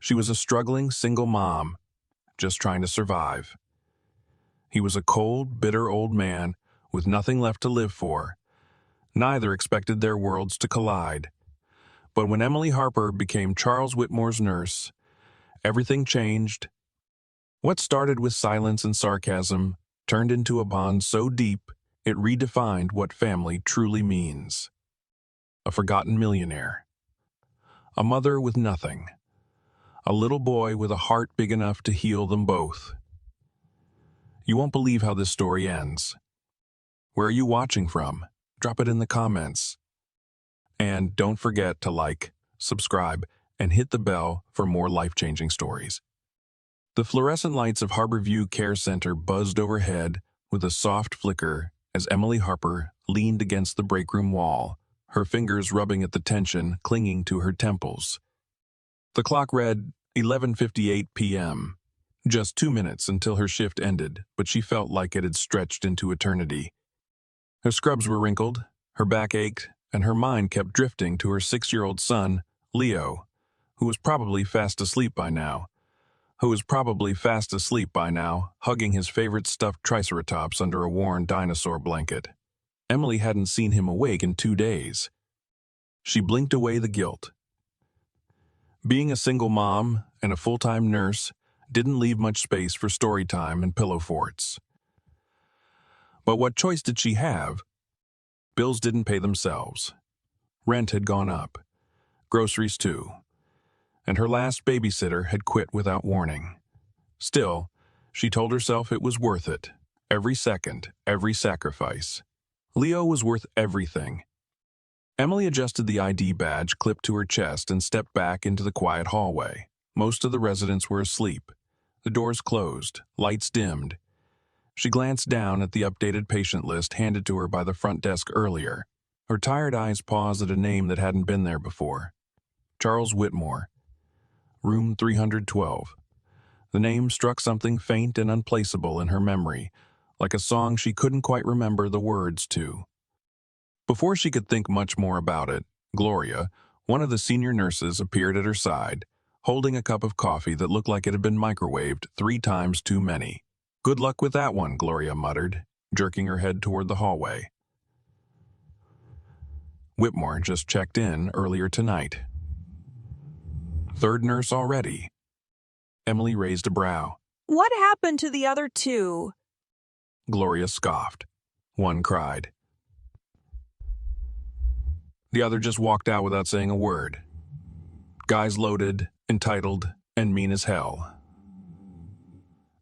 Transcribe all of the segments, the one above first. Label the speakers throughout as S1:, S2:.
S1: She was a struggling single mom, just trying to survive. He was a cold, bitter old man with nothing left to live for. Neither expected their worlds to collide. But when Emily Harper became Charles Whitmore's nurse, everything changed. What started with silence and sarcasm turned into a bond so deep it redefined what family truly means. A forgotten millionaire. A mother with nothing. A little boy with a heart big enough to heal them both. You won't believe how this story ends. Where are you watching from? Drop it in the comments. And don't forget to like, subscribe, and hit the bell for more life-changing stories. The fluorescent lights of Harborview Care Center buzzed overhead with a soft flicker as Emily Harper leaned against the break room wall, her fingers rubbing at the tension clinging to her temples. The clock read 11:58 p.m. Just 2 minutes until her shift ended, but she felt like it had stretched into eternity. Her scrubs were wrinkled, her back ached, and her mind kept drifting to her 6-year-old son, Leo, who was probably fast asleep by now, hugging his favorite stuffed triceratops under a worn dinosaur blanket. Emily hadn't seen him awake in 2 days. She blinked away the guilt. Being a single mom and a full-time nurse didn't leave much space for story time and pillow forts. But what choice did she have? Bills didn't pay themselves. Rent had gone up. Groceries too. And her last babysitter had quit without warning. Still, she told herself it was worth it. Every second, every sacrifice. Leo was worth everything. Emily adjusted the ID badge clipped to her chest and stepped back into the quiet hallway. Most of the residents were asleep. The doors closed, lights dimmed. She glanced down at the updated patient list handed to her by the front desk earlier. Her tired eyes paused at a name that hadn't been there before. Charles Whitmore. Room 312. The name struck something faint and unplaceable in her memory, like a song she couldn't quite remember the words to. Before she could think much more about it, Gloria, one of the senior nurses, appeared at her side, holding a cup of coffee that looked like it had been microwaved 3 times too many. "Good luck with that one," Gloria muttered, jerking her head toward the hallway. Whitmore just checked in earlier tonight. Third nurse already. Emily raised a brow.
S2: What happened to the other 2?
S1: Gloria scoffed. One cried. The other just walked out without saying a word. Guy's loaded, entitled, and mean as hell.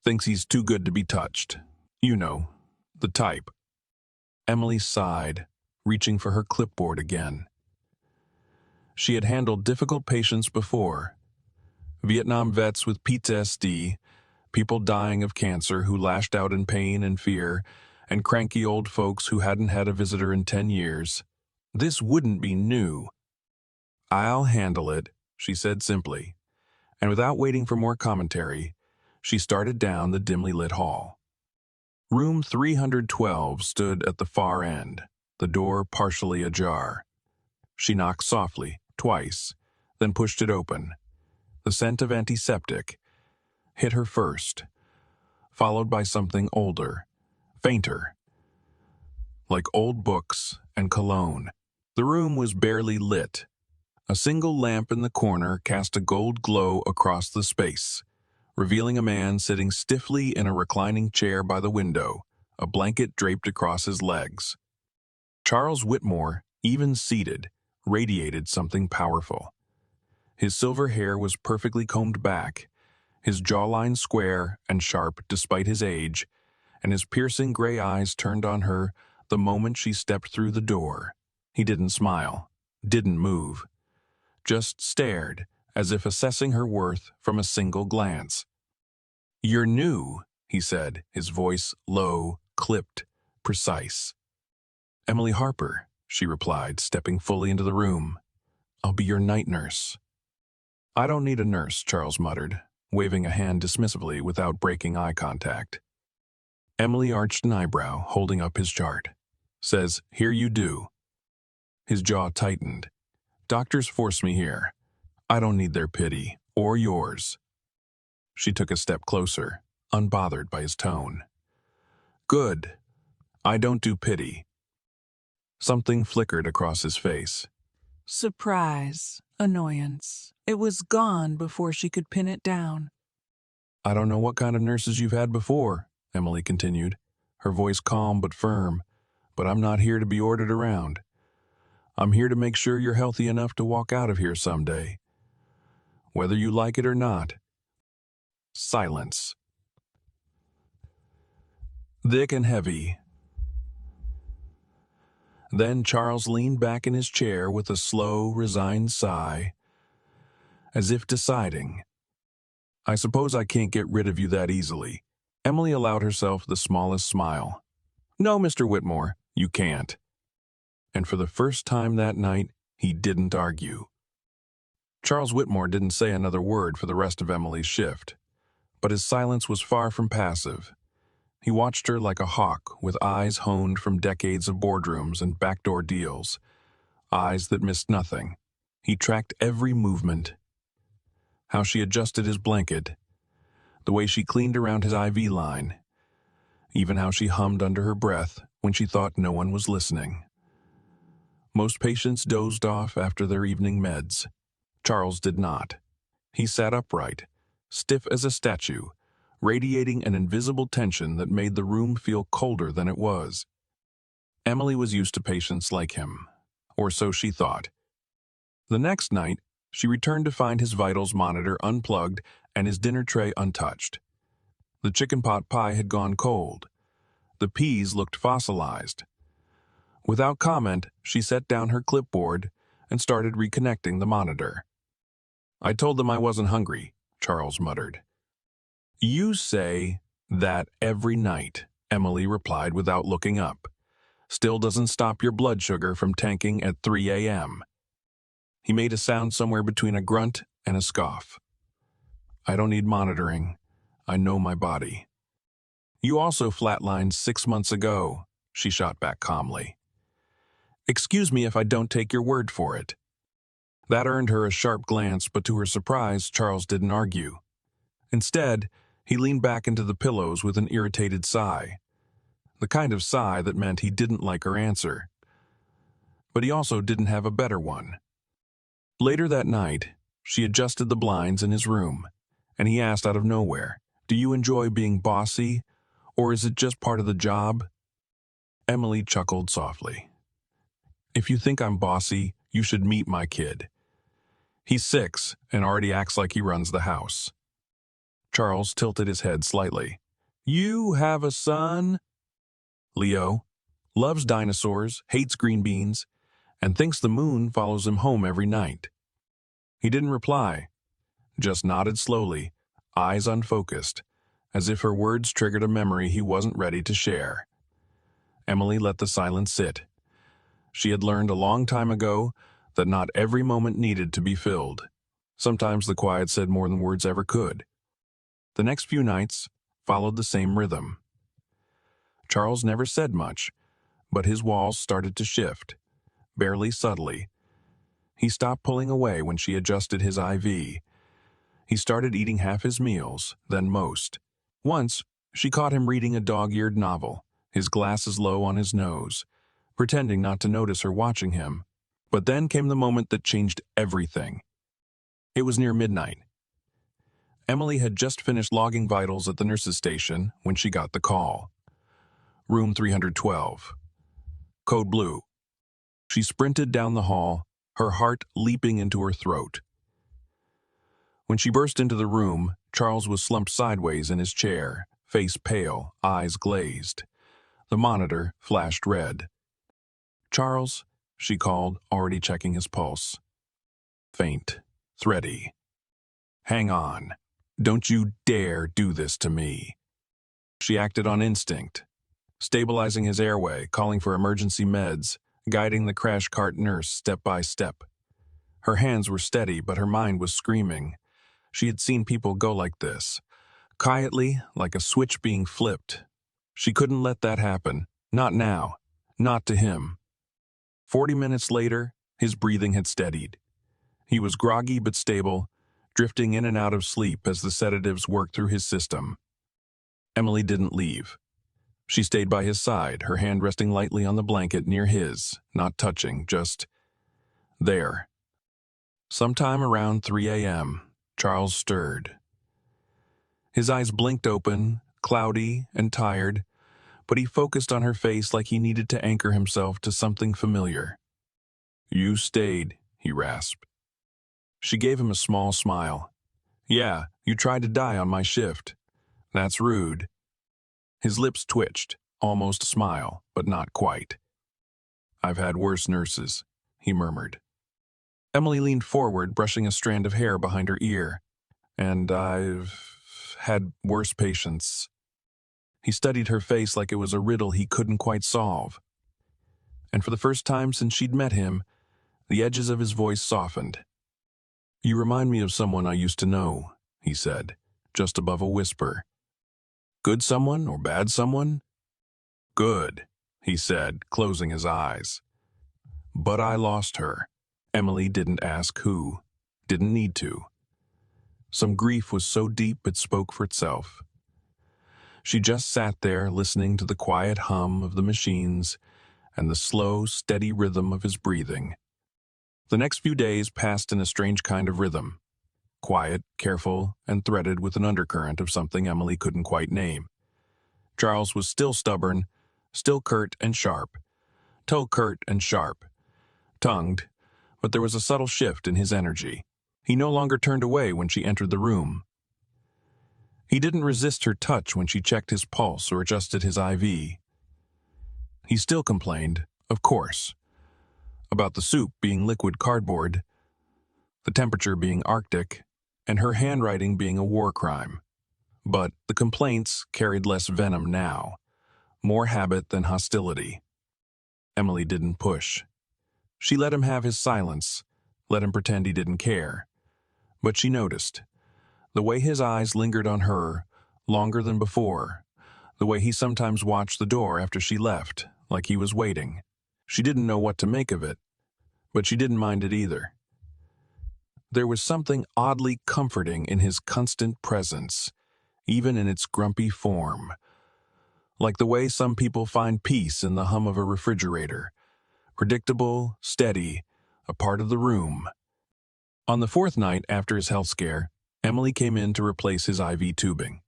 S1: Thinks he's too good to be touched. You know, the type. Emily sighed, reaching for her clipboard again. She had handled difficult patients before. Vietnam vets with PTSD, people dying of cancer who lashed out in pain and fear, and cranky old folks who hadn't had a visitor in 10 years. This wouldn't be new. "I'll handle it," she said simply, and without waiting for more commentary, she started down the dimly lit hall. Room 312 stood at the far end, the door partially ajar. She knocked softly, twice, then pushed it open. The scent of antiseptic hit her first, followed by something older, fainter, like old books and cologne. The room was barely lit. A single lamp in the corner cast a gold glow across the space, revealing a man sitting stiffly in a reclining chair by the window, a blanket draped across his legs. Charles Whitmore, even seated, radiated something powerful. His silver hair was perfectly combed back, his jawline square and sharp despite his age, and his piercing gray eyes turned on her the moment she stepped through the door. He didn't smile, didn't move, just stared, as if assessing her worth from a single glance. "You're new," he said, his voice low, clipped, precise. "Emily Harper," she replied, stepping fully into the room. "I'll be your night nurse." "I don't need a nurse," Charles muttered, waving a hand dismissively without breaking eye contact. Emily arched an eyebrow, holding up his chart. "Says, here you do." His jaw tightened. "Doctors force me here. I don't need their pity or yours." She took a step closer, unbothered by his tone. "Good. I don't do pity." Something flickered across his face.
S3: Surprise, annoyance. It was gone before she could pin it down.
S1: "I don't know what kind of nurses you've had before," Emily continued, her voice calm but firm, "but I'm not here to be ordered around. I'm here to make sure you're healthy enough to walk out of here someday. Whether you like it or not." Silence. Thick and heavy. Then Charles leaned back in his chair with a slow, resigned sigh, as if deciding, "I suppose I can't get rid of you that easily." Emily allowed herself the smallest smile. "No, Mr. Whitmore, you can't." And for the first time that night, he didn't argue. Charles Whitmore didn't say another word for the rest of Emily's shift, but his silence was far from passive. He watched her like a hawk with eyes honed from decades of boardrooms and backdoor deals, eyes that missed nothing. He tracked every movement, how she adjusted his blanket, the way she cleaned around his IV line, even how she hummed under her breath when she thought no one was listening. Most patients dozed off after their evening meds. Charles did not. He sat upright, stiff as a statue, radiating an invisible tension that made the room feel colder than it was. Emily was used to patients like him, or so she thought. The next night, she returned to find his vitals monitor unplugged and his dinner tray untouched. The chicken pot pie had gone cold. The peas looked fossilized. Without comment, she set down her clipboard and started reconnecting the monitor. "I told them I wasn't hungry," Charles muttered. "You say that every night," Emily replied without looking up. "Still doesn't stop your blood sugar from tanking at 3 a.m. He made a sound somewhere between a grunt and a scoff. "I don't need monitoring. I know my body." "You also flatlined 6 months ago," she shot back calmly. "Excuse me if I don't take your word for it." That earned her a sharp glance, but to her surprise, Charles didn't argue. Instead, he leaned back into the pillows with an irritated sigh. The kind of sigh that meant he didn't like her answer. But he also didn't have a better one. Later that night, she adjusted the blinds in his room, and he asked out of nowhere, "Do you enjoy being bossy, or is it just part of the job?" Emily chuckled softly. "If you think I'm bossy, you should meet my kid. He's 6 and already acts like he runs the house." Charles tilted his head slightly. "You have a son?" "Leo. Loves dinosaurs, hates green beans, and thinks the moon follows him home every night." He didn't reply, just nodded slowly, eyes unfocused, as if her words triggered a memory he wasn't ready to share. Emily let the silence sit. She had learned a long time ago that not every moment needed to be filled. Sometimes the quiet said more than words ever could. The next few nights followed the same rhythm. Charles never said much, but his walls started to shift, barely subtly. He stopped pulling away when she adjusted his IV. He started eating half his meals, then most. Once, she caught him reading a dog-eared novel, his glasses low on his nose, pretending not to notice her watching him. But then came the moment that changed everything. It was near midnight. Emily had just finished logging vitals at the nurse's station when she got the call. "Room 312. Code blue." She sprinted down the hall, her heart leaping into her throat. When she burst into the room, Charles was slumped sideways in his chair, face pale, eyes glazed. The monitor flashed red. "Charles," she called, already checking his pulse. Faint, thready. "Hang on. Don't you dare do this to me." She acted on instinct, stabilizing his airway, calling for emergency meds, guiding the crash cart nurse step by step. Her hands were steady, but her mind was screaming. She had seen people go like this, quietly, like a switch being flipped. She couldn't let that happen. Not now. Not to him. 40 minutes later, his breathing had steadied. He was groggy but stable, drifting in and out of sleep as the sedatives worked through his system. Emily didn't leave. She stayed by his side, her hand resting lightly on the blanket near his, not touching, just there. Sometime around 3 a.m., Charles stirred. His eyes blinked open, cloudy and tired, but he focused on her face like he needed to anchor himself to something familiar. "You stayed," he rasped. She gave him a small smile. "Yeah, you tried to die on my shift. That's rude." His lips twitched, almost a smile, but not quite. "I've had worse nurses," he murmured. Emily leaned forward, brushing a strand of hair behind her ear. "And I've had worse patients." He studied her face like it was a riddle he couldn't quite solve. And for the first time since she'd met him, the edges of his voice softened. "You remind me of someone I used to know," he said, just above a whisper. "Good someone or bad someone?" "Good," he said, closing his eyes. "But I lost her." Emily didn't ask who, didn't need to. Some grief was so deep it spoke for itself. She just sat there listening to the quiet hum of the machines and the slow, steady rhythm of his breathing. The next few days passed in a strange kind of rhythm. Quiet, careful, and threaded with an undercurrent of something Emily couldn't quite name. Charles was still stubborn, still curt and sharp. Toe curt and sharp. Tongued, but there was a subtle shift in his energy. He no longer turned away when she entered the room. He didn't resist her touch when she checked his pulse or adjusted his IV. He still complained, of course, about the soup being liquid cardboard, the temperature being Arctic, and her handwriting being a war crime. But the complaints carried less venom now, more habit than hostility. Emily didn't push. She let him have his silence, let him pretend he didn't care. But she noticed the way his eyes lingered on her, longer than before, the way he sometimes watched the door after she left, like he was waiting. She didn't know what to make of it, but she didn't mind it either. There was something oddly comforting in his constant presence, even in its grumpy form. Like the way some people find peace in the hum of a refrigerator. Predictable, steady, a part of the room. On the fourth night after his health scare, Emily came in to replace his IV tubing.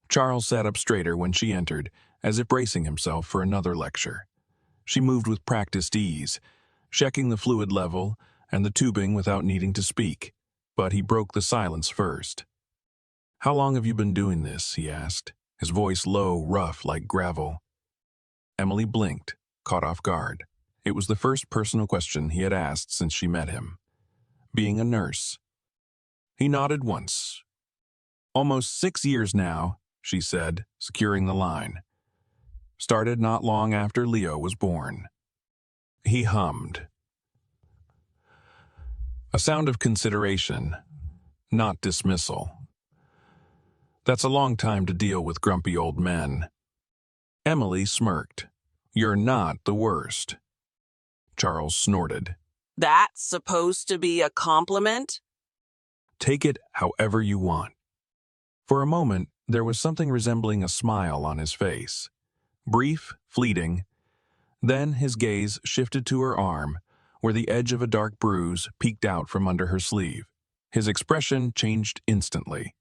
S1: Charles sat up straighter when she entered, as if bracing himself for another lecture. She moved with practiced ease, checking the fluid level and the tubing without needing to speak, but he broke the silence first. "How long have you been doing this?" he asked, his voice low, rough like gravel. Emily blinked, caught off guard. It was the first personal question he had asked since she met him. Being a nurse. He nodded once. "Almost 6 years now," she said, securing the line. "Started not long after Leo was born." He hummed. A sound of consideration, not dismissal. "That's a long time to deal with grumpy old men." Emily smirked. "You're not the worst." Charles snorted.
S4: "That's supposed to be a compliment?"
S1: "Take it however you want." For a moment, there was something resembling a smile on his face. Brief, fleeting. Then his gaze shifted to her arm, where the edge of a dark bruise peeked out from under her sleeve. His expression changed instantly.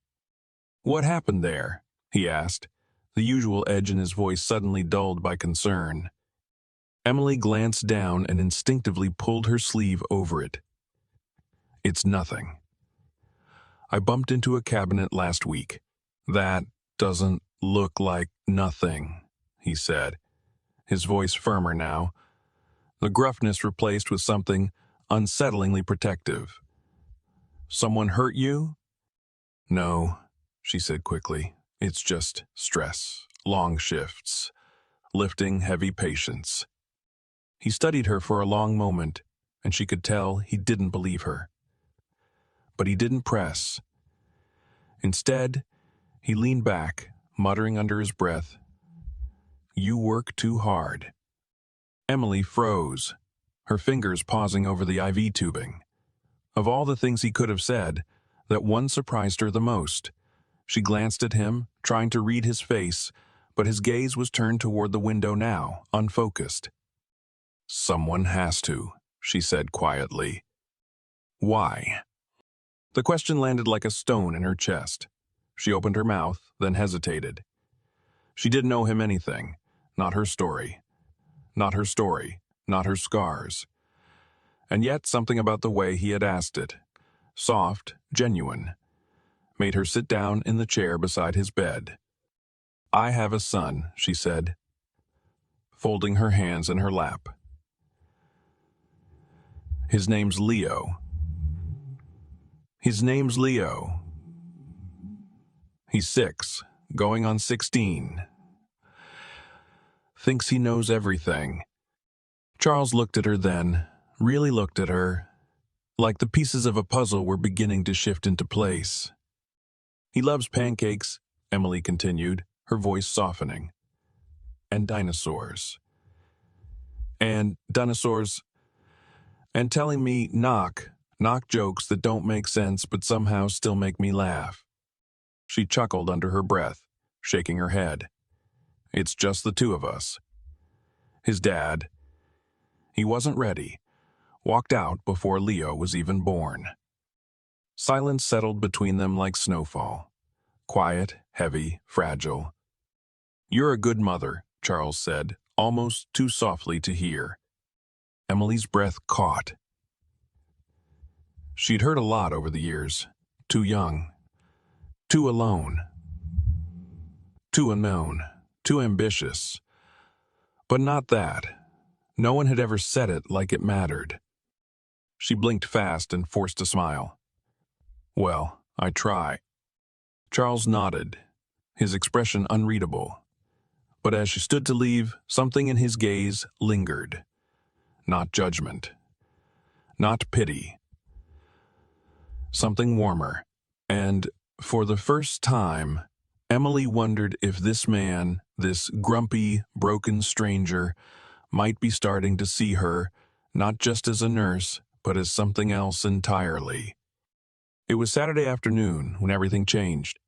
S1: "What happened there?" he asked, the usual edge in his voice suddenly dulled by concern. Emily glanced down and instinctively pulled her sleeve over it. "It's nothing. I bumped into a cabinet last week. That doesn't look like nothing," he said, his voice firmer now, the gruffness replaced with something unsettlingly protective. "Someone hurt you?" "No," she said quickly. "It's just stress, long shifts, lifting heavy patients." He studied her for a long moment, and she could tell he didn't believe her. But he didn't press. Instead, he leaned back, muttering under his breath, "You work too hard." Emily froze, her fingers pausing over the IV tubing. Of all the things he could have said, that one surprised her the most. She glanced at him, trying to read his face, but his gaze was turned toward the window now, unfocused. "Someone has to," she said quietly. "Why?" The question landed like a stone in her chest. She opened her mouth, then hesitated. She didn't owe him anything. Not her story. Not her story. Not her scars. And yet something about the way he had asked it, soft, genuine, made her sit down in the chair beside his bed. "I have a son," she said, folding her hands in her lap. "His name's Leo. His name's Leo. He's 6, going on 16. Thinks he knows everything." Charles looked at her then, really looked at her, like the pieces of a puzzle were beginning to shift into place. "He loves pancakes," Emily continued, her voice softening. "And dinosaurs. And dinosaurs. And telling me knock jokes that don't make sense but somehow still make me laugh." She chuckled under her breath, shaking her head. "It's just the two of us." His dad, he wasn't ready, walked out before Leo was even born. Silence settled between them like snowfall. Quiet, heavy, fragile. "You're a good mother," Charles said, almost too softly to hear. Emily's breath caught. She'd heard a lot over the years. Too young. Too alone. Too unknown. Too ambitious. But not that. No one had ever said it like it mattered. She blinked fast and forced a smile. "Well, I try." Charles nodded, his expression unreadable. But as she stood to leave, something in his gaze lingered. Not judgment. Not pity. Something warmer. And, for the first time, Emily wondered if this man, this grumpy, broken stranger, might be starting to see her, not just as a nurse, but as something else entirely. It was Saturday afternoon when everything changed.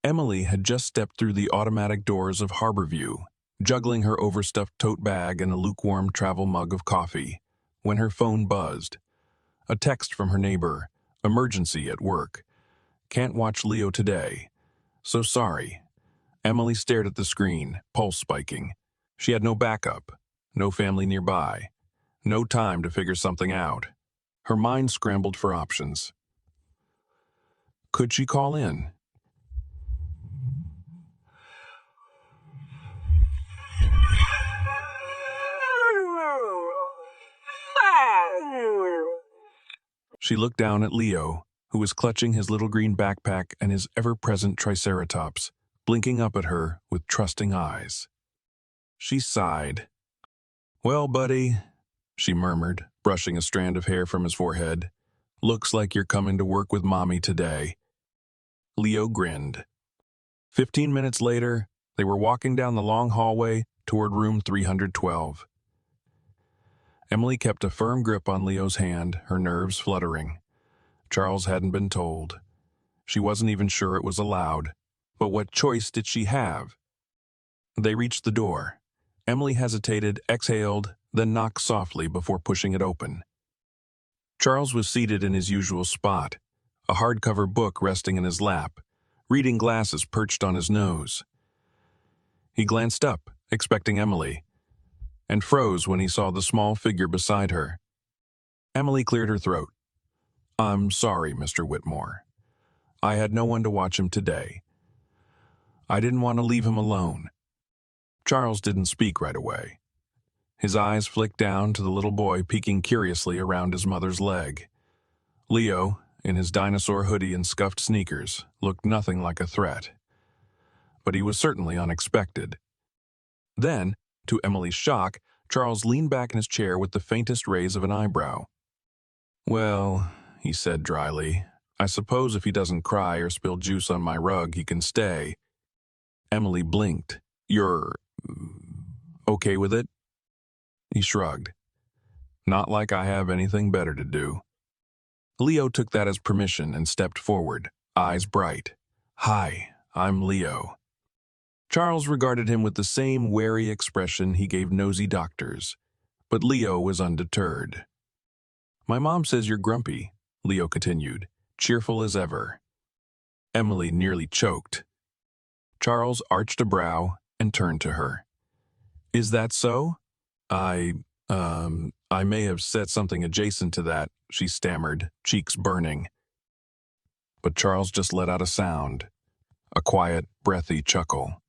S1: Emily had just stepped through the automatic doors of Harborview, juggling her overstuffed tote bag and a lukewarm travel mug of coffee, when her phone buzzed. A text from her neighbor. "Emergency at work. Can't watch Leo today. So sorry." Emily stared at the screen, pulse spiking. She had no backup, no family nearby, no time to figure something out. Her mind scrambled for options. Could she call in? She looked down at Leo, who was clutching his little green backpack and his ever-present triceratops, blinking up at her with trusting eyes. She sighed. "Well, buddy," she murmured, brushing a strand of hair from his forehead, "looks like you're coming to work with Mommy today." Leo grinned. 15 minutes later, they were walking down the long hallway toward room 312. Emily kept a firm grip on Leo's hand, her nerves fluttering. Charles hadn't been told. She wasn't even sure it was allowed. But what choice did she have? They reached the door. Emily hesitated, exhaled, then knocked softly before pushing it open. Charles was seated in his usual spot, a hardcover book resting in his lap, reading glasses perched on his nose. He glanced up, expecting Emily, and froze when he saw the small figure beside her. Emily cleared her throat. "I'm sorry, Mr. Whitmore. I had no one to watch him today. I didn't want to leave him alone." Charles didn't speak right away. His eyes flicked down to the little boy peeking curiously around his mother's leg. Leo, in his dinosaur hoodie and scuffed sneakers, looked nothing like a threat. But he was certainly unexpected. Then, to Emily's shock, Charles leaned back in his chair with the faintest raise of an eyebrow. "Well," he said dryly, "I suppose if he doesn't cry or spill juice on my rug, he can stay." Emily blinked. "You're okay with it?" He shrugged. "Not like I have anything better to do." Leo took that as permission and stepped forward, eyes bright. "Hi, I'm Leo." Charles regarded him with the same wary expression he gave nosy doctors, but Leo was undeterred. "My mom says you're grumpy," Leo continued, cheerful as ever. Emily nearly choked. Charles arched a brow and turned to her. "Is that so? I may have said something adjacent to that," she stammered, cheeks burning. But Charles just let out a sound, a quiet, breathy chuckle.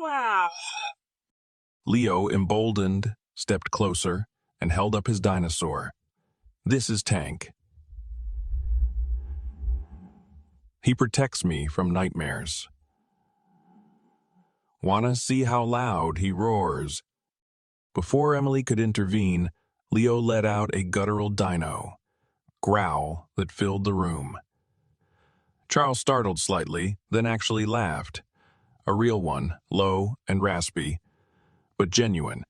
S4: Wow.
S1: Leo, emboldened, stepped closer and held up his dinosaur. "This is Tank. He protects me from nightmares. Wanna see how loud he roars?" Before Emily could intervene, Leo let out a guttural dino growl that filled the room. Charles startled slightly, then actually laughed. A real one, low and raspy, but genuine.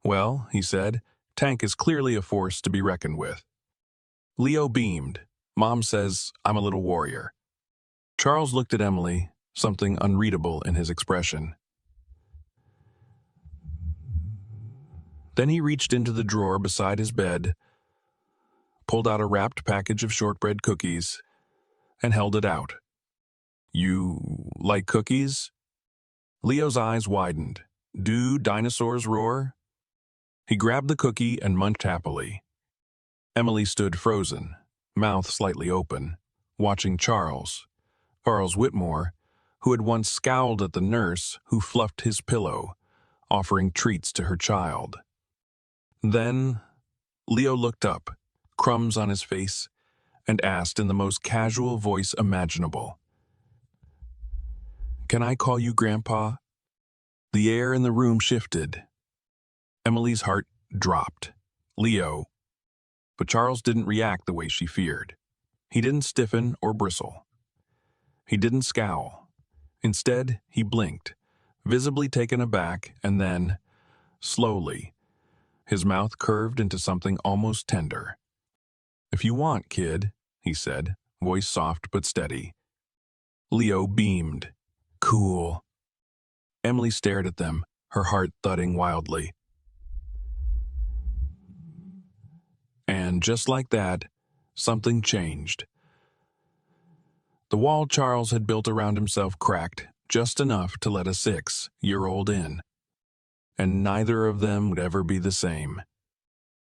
S1: "Well," he said, "Tank is clearly a force to be reckoned with." Leo beamed. "Mom says I'm a little warrior." Charles looked at Emily, something unreadable in his expression. Then he reached into the drawer beside his bed, pulled out a wrapped package of shortbread cookies, and held it out. "You like cookies?" Leo's eyes widened. "Do dinosaurs roar?" He grabbed the cookie and munched happily. Emily stood frozen, mouth slightly open, watching Charles Whitmore, who had once scowled at the nurse who fluffed his pillow, offering treats to her child. Then Leo looked up, crumbs on his face, and asked in the most casual voice imaginable, "Can I call you Grandpa?" The air in the room shifted. Emily's heart dropped. Leo. But Charles didn't react the way she feared. He didn't stiffen or bristle. He didn't scowl. Instead, he blinked, visibly taken aback, and then, slowly, his mouth curved into something almost tender. "If you want, kid," he said, voice soft but steady. Leo beamed. "Cool." Emily stared at them, her heart thudding wildly. And just like that, something changed. The wall Charles had built around himself cracked just enough to let a 6-year-old in. And neither of them would ever be the same.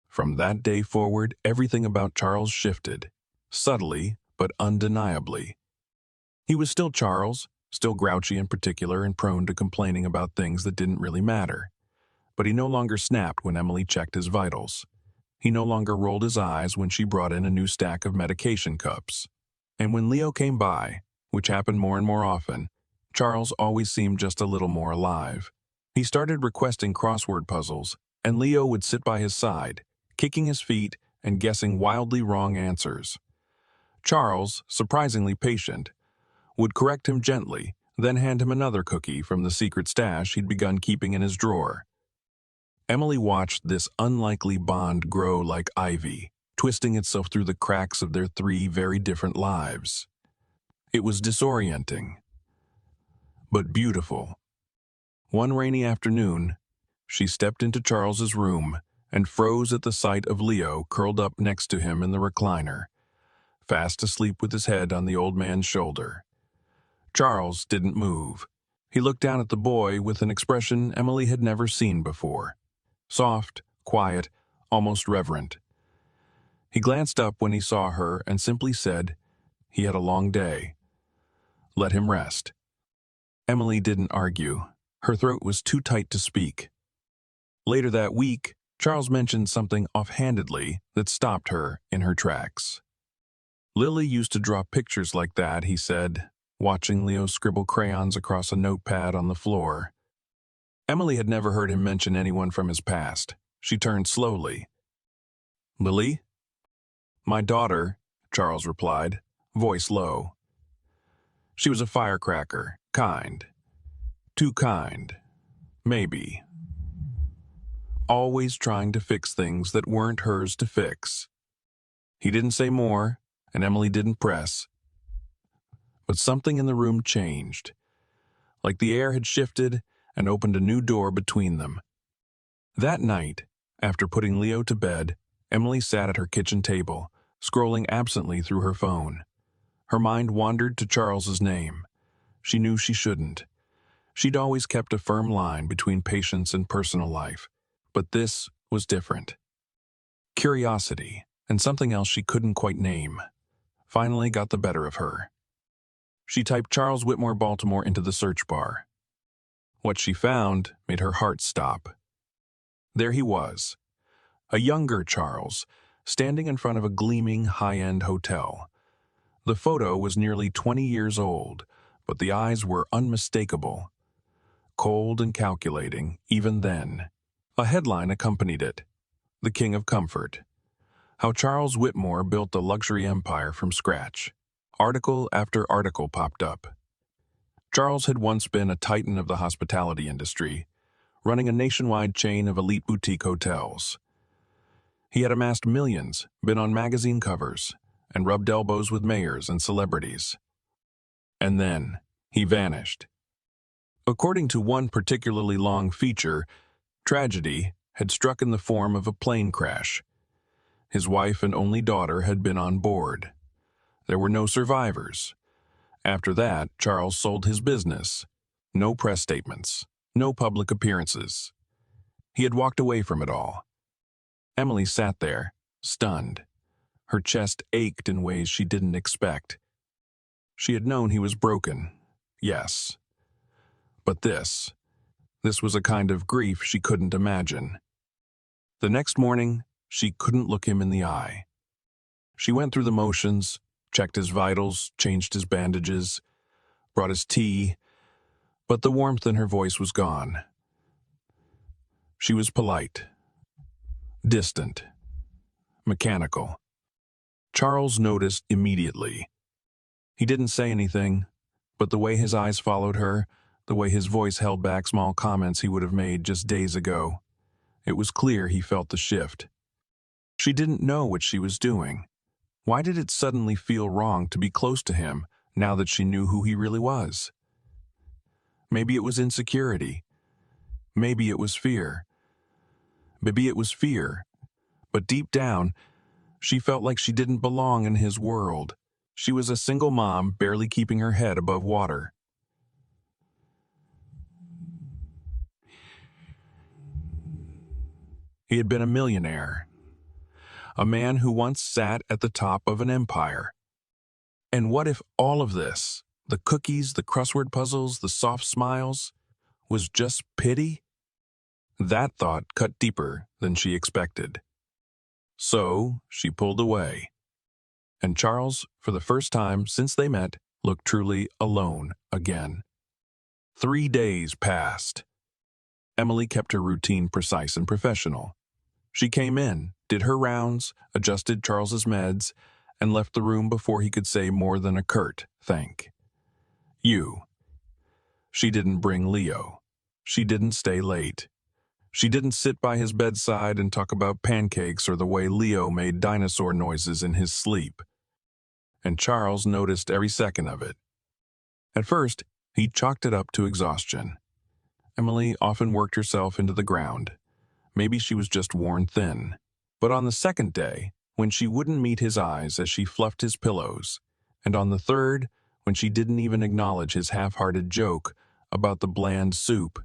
S1: From that day forward, everything about Charles shifted, subtly but undeniably. He was still Charles, still grouchy and particular and prone to complaining about things that didn't really matter. But he no longer snapped when Emily checked his vitals. He no longer rolled his eyes when she brought in a new stack of medication cups. And when Leo came by, which happened more and more often, Charles always seemed just a little more alive. He started requesting crossword puzzles, and Leo would sit by his side, kicking his feet and guessing wildly wrong answers. Charles, surprisingly patient, would correct him gently, then hand him another cookie from the secret stash he'd begun keeping in his drawer. Emily watched this unlikely bond grow like ivy, twisting itself through the cracks of their 3 very different lives. It was disorienting, but beautiful. One rainy afternoon, she stepped into Charles's room and froze at the sight of Leo curled up next to him in the recliner, fast asleep with his head on the old man's shoulder. Charles didn't move. He looked down at the boy with an expression Emily had never seen before. Soft, quiet, almost reverent. He glanced up when he saw her and simply said, "He had a long day. Let him rest." Emily didn't argue. Her throat was too tight to speak. Later that week, Charles mentioned something offhandedly that stopped her in her tracks. "Lily used to draw pictures like that," he said, watching Leo scribble crayons across a notepad on the floor. Emily had never heard him mention anyone from his past. She turned slowly. "Lily?" "My daughter," Charles replied, voice low. She was a firecracker, kind. Too kind. Maybe. Always trying to fix things that weren't hers to fix. He didn't say more, and Emily didn't press. But something in the room changed, like the air had shifted and opened a new door between them. That night, after putting Leo to bed, Emily sat at her kitchen table, scrolling absently through her phone. Her mind wandered to Charles's name. She knew she shouldn't. She'd always kept a firm line between patients and personal life, but this was different. Curiosity, and something else she couldn't quite name, finally got the better of her. She typed Charles Whitmore, Baltimore into the search bar. What she found made her heart stop. There he was, a younger Charles, standing in front of a gleaming high-end hotel. The photo was nearly 20 years old, but the eyes were unmistakable. Cold and calculating, even then. A headline accompanied it, "The King of Comfort." How Charles Whitmore built a luxury empire from scratch. Article after article popped up. Charles had once been a titan of the hospitality industry, running a nationwide chain of elite boutique hotels. He had amassed millions, been on magazine covers, and rubbed elbows with mayors and celebrities. And then, he vanished. According to one particularly long feature, tragedy had struck in the form of a plane crash. His wife and only daughter had been on board. There were no survivors. After that, Charles sold his business. No press statements, no public appearances. He had walked away from it all. Emily sat there, stunned. Her chest ached in ways she didn't expect. She had known he was broken, yes. But this was a kind of grief she couldn't imagine. The next morning, she couldn't look him in the eye. She went through the motions, checked his vitals, changed his bandages, brought his tea, but the warmth in her voice was gone. She was polite, distant, mechanical. Charles noticed immediately. He didn't say anything, but the way his eyes followed her, the way his voice held back small comments he would have made just days ago, it was clear he felt the shift. She didn't know what she was doing. Why did it suddenly feel wrong to be close to him now that she knew who he really was? Maybe it was insecurity. Maybe it was fear. Maybe it was fear. But deep down, she felt like she didn't belong in his world. She was a single mom barely keeping her head above water. He had been a millionaire. A man who once sat at the top of an empire. And what if all of this, the cookies, the crossword puzzles, the soft smiles, was just pity? That thought cut deeper than she expected. So she pulled away. And Charles, for the first time since they met, looked truly alone again. 3 days passed. Emily kept her routine precise and professional. She came in, did her rounds, adjusted Charles's meds, and left the room before he could say more than a curt thank you. She didn't bring Leo. She didn't stay late. She didn't sit by his bedside and talk about pancakes or the way Leo made dinosaur noises in his sleep. And Charles noticed every second of it. At first, he chalked it up to exhaustion. Emily often worked herself into the ground. Maybe she was just worn thin. But on the second day, when she wouldn't meet his eyes as she fluffed his pillows, and on the third, when she didn't even acknowledge his half-hearted joke about the bland soup,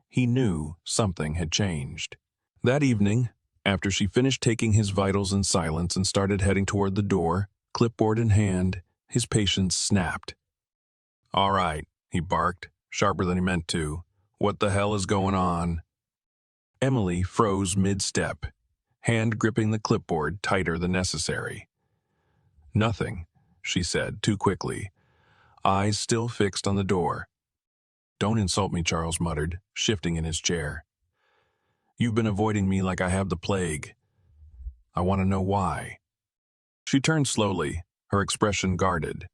S1: he knew something had changed. That evening, after she finished taking his vitals in silence and started heading toward the door, clipboard in hand, his patience snapped. "All right," he barked, sharper than he meant to. "What the hell is going on?" Emily froze mid-step, hand gripping the clipboard tighter than necessary. "Nothing," she said, too quickly, eyes still fixed on the door. "Don't insult me," Charles muttered, shifting in his chair. "You've been avoiding me like I have the plague. I want to know why." She turned slowly, her expression guarded.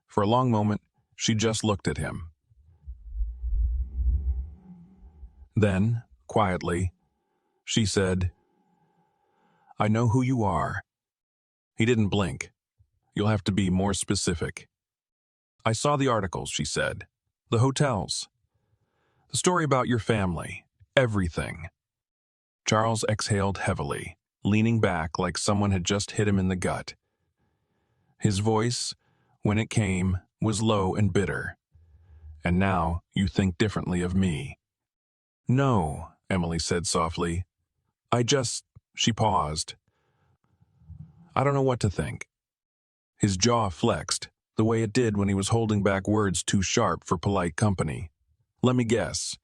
S1: For a long moment, She just looked at him. Then, quietly, she said, "I know who you are." He didn't blink. "You'll have to be more specific." "I saw the articles," she said. "The hotels. The story about your family. Everything." Charles exhaled heavily, leaning back like someone had just hit him in the gut. His voice, when it came, was low and bitter. "And now you think differently of me." "No," Emily said softly. She paused. "I don't know what to think." His jaw flexed, the way it did when he was holding back words too sharp for polite company. "Let me guess.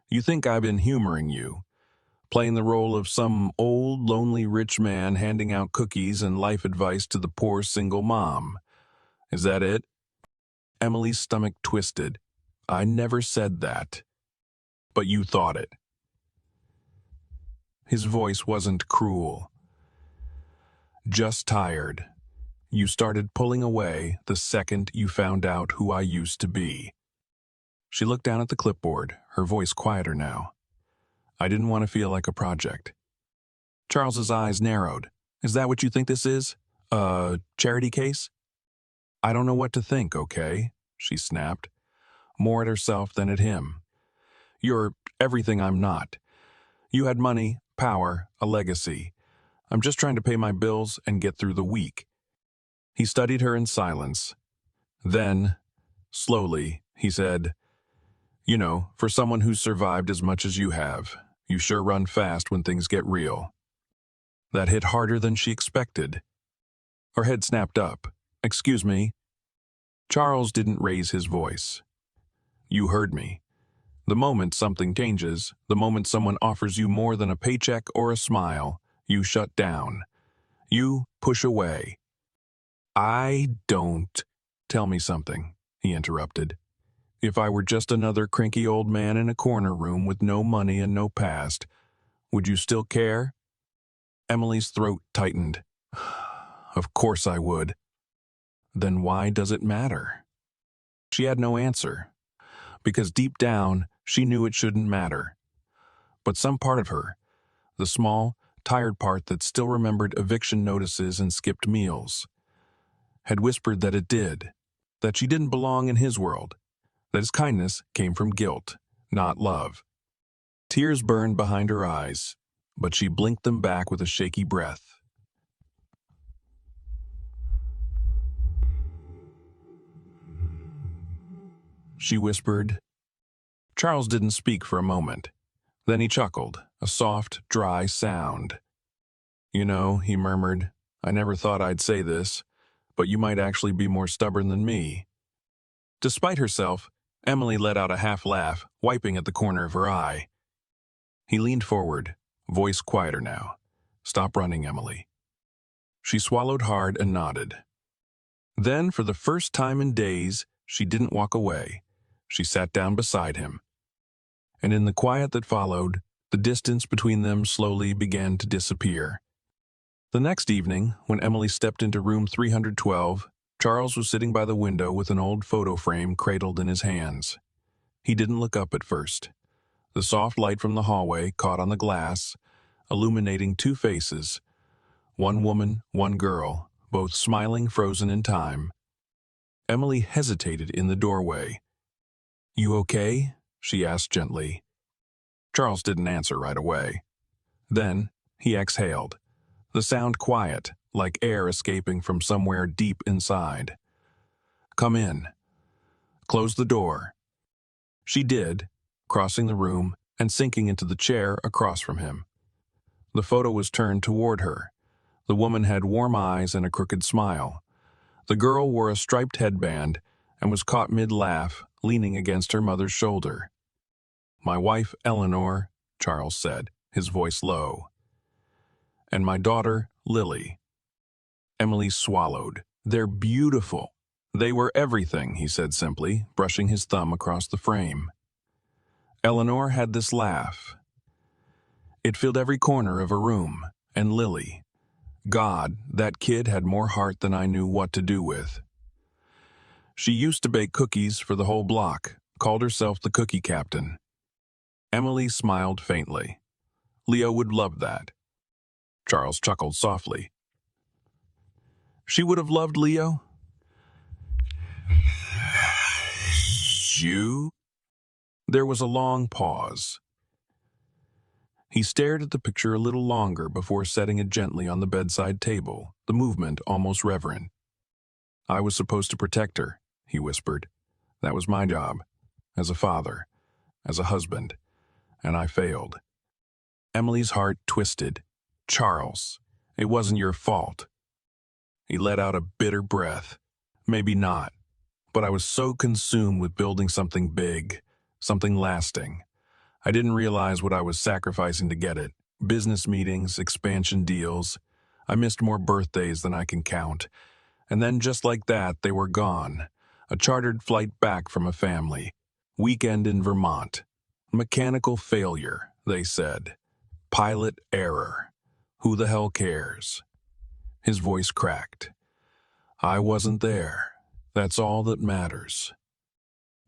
S1: You think I've been humoring you, playing the role of some old, lonely rich man handing out cookies and life advice to the poor single mom. Is that it?" Emily's stomach twisted. "I never said that. But you thought it." His voice wasn't cruel. "Just tired. You started pulling away the second you found out who I used to be." She looked down at the clipboard, her voice quieter now. "I didn't want to feel like a project." Charles's eyes narrowed. "Is that what you think this is? A charity case?" "I don't know what to think, okay?" she snapped, more at herself than at him. "You're everything I'm not. You had money, power, a legacy. I'm just trying to pay my bills and get through the week." He studied her in silence. Then, slowly, he said, "You know, for someone who's survived as much as you have, you sure run fast when things get real." That hit harder than she expected. Her head snapped up. "Excuse me." Charles didn't raise his voice. "You heard me. The moment something changes, the moment someone offers you more than a paycheck or a smile, you shut down. You push away." "I don't—" "Tell me something," he interrupted. "If I were just another cranky old man in a corner room with no money and no past, would you still care?" Emily's throat tightened. "Of course I would." "Then why does it matter?" She had no answer, because deep down she knew it shouldn't matter. But some part of her, the small, tired part that still remembered eviction notices and skipped meals, had whispered that it did, that she didn't belong in his world, that his kindness came from guilt, not love. Tears burned behind her eyes, but she blinked them back with a shaky breath. She whispered. Charles didn't speak for a moment. Then he chuckled, a soft, dry sound. "You know," he murmured, "I never thought I'd say this, but you might actually be more stubborn than me." Despite herself, Emily let out a half laugh, wiping at the corner of her eye. He leaned forward, voice quieter now. "Stop running, Emily." She swallowed hard and nodded. Then, for the first time in days, she didn't walk away. She sat down beside him. And in the quiet that followed, the distance between them slowly began to disappear. The next evening, when Emily stepped into room 312, Charles was sitting by the window with an old photo frame cradled in his hands. He didn't look up at first. The soft light from the hallway caught on the glass, illuminating two faces, one woman, one girl, both smiling, frozen in time. Emily hesitated in the doorway. "You okay?" she asked gently. Charles didn't answer right away. Then he exhaled, the sound quiet, like air escaping from somewhere deep inside. "Come in. Close the door." She did, crossing the room and sinking into the chair across from him. The photo was turned toward her. The woman had warm eyes and a crooked smile. The girl wore a striped headband and was caught mid-laugh, leaning against her mother's shoulder. "My wife, Eleanor," Charles said, his voice low. "And my daughter, Lily." Emily swallowed. "They're beautiful." "They were everything," he said simply, brushing his thumb across the frame. Eleanor had this laugh. It filled every corner of a room. And Lily. God, that kid had more heart than I knew what to do with. She used to bake cookies for the whole block, called herself the cookie captain. Emily smiled faintly. Leo would love that. Charles chuckled softly. She would have loved Leo? You? There was a long pause. He stared at the picture a little longer before setting it gently on the bedside table, the movement almost reverent. I was supposed to protect her, he whispered. That was my job, as a father, as a husband, and I failed. Emily's heart twisted. Charles, it wasn't your fault. He let out a bitter breath. Maybe not, but I was so consumed with building something big, something lasting. I didn't realize what I was sacrificing to get it. Business meetings, expansion deals. I missed more birthdays than I can count. And then just like that, they were gone. A chartered flight back from a family. Weekend in Vermont. Mechanical failure, they said. Pilot error. Who the hell cares? His voice cracked. I wasn't there. That's all that matters.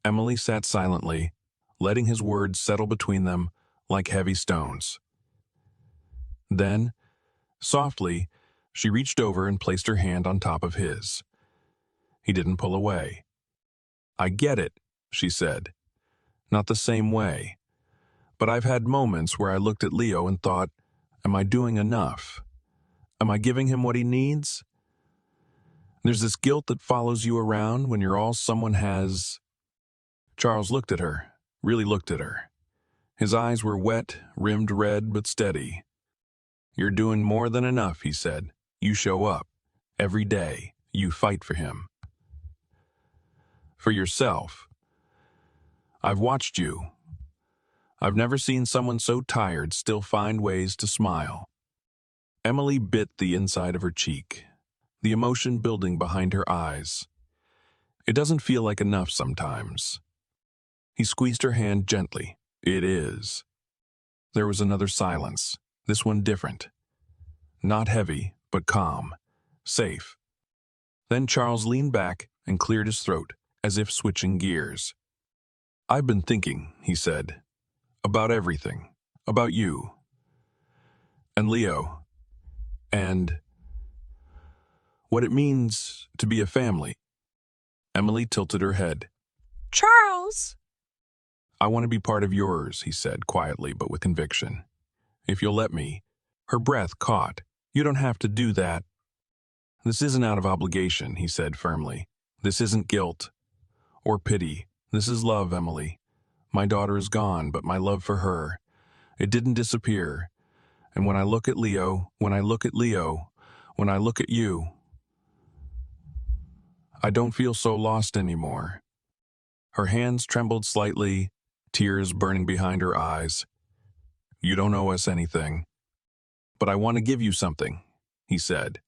S1: Emily sat silently, letting his words settle between them like heavy stones. Then, softly, she reached over and placed her hand on top of his. He didn't pull away. I get it, she said. Not the same way. But I've had moments where I looked at Leo and thought, am I doing enough? Am I giving him what he needs? There's this guilt that follows you around when you're all someone has. Charles looked at her, really looked at her. His eyes were wet, rimmed red, but steady. You're doing more than enough, he said. You show up. Every day, you fight for him. For yourself. I've watched you. I've never seen someone so tired still find ways to smile. Emily bit the inside of her cheek, the emotion building behind her eyes. It doesn't feel like enough sometimes. He squeezed her hand gently. It is. There was another silence, this one different. Not heavy, but calm, safe. Then Charles leaned back and cleared his throat, as if switching gears. I've been thinking, he said, about everything, about you. And Leo. And what it means to be a family. Emily tilted her head.
S2: Charles!
S1: I want to be part of yours, he said, quietly but with conviction. If you'll let me. Her breath caught. You don't have to do that. This isn't out of obligation, he said firmly. This isn't guilt or pity. This is love, Emily. My daughter is gone, but my love for her, it didn't disappear. And when I look at Leo, when I look at you, I don't feel so lost anymore. Her hands trembled slightly, tears burning behind her eyes. You don't owe us anything. But I want to give you something, he said.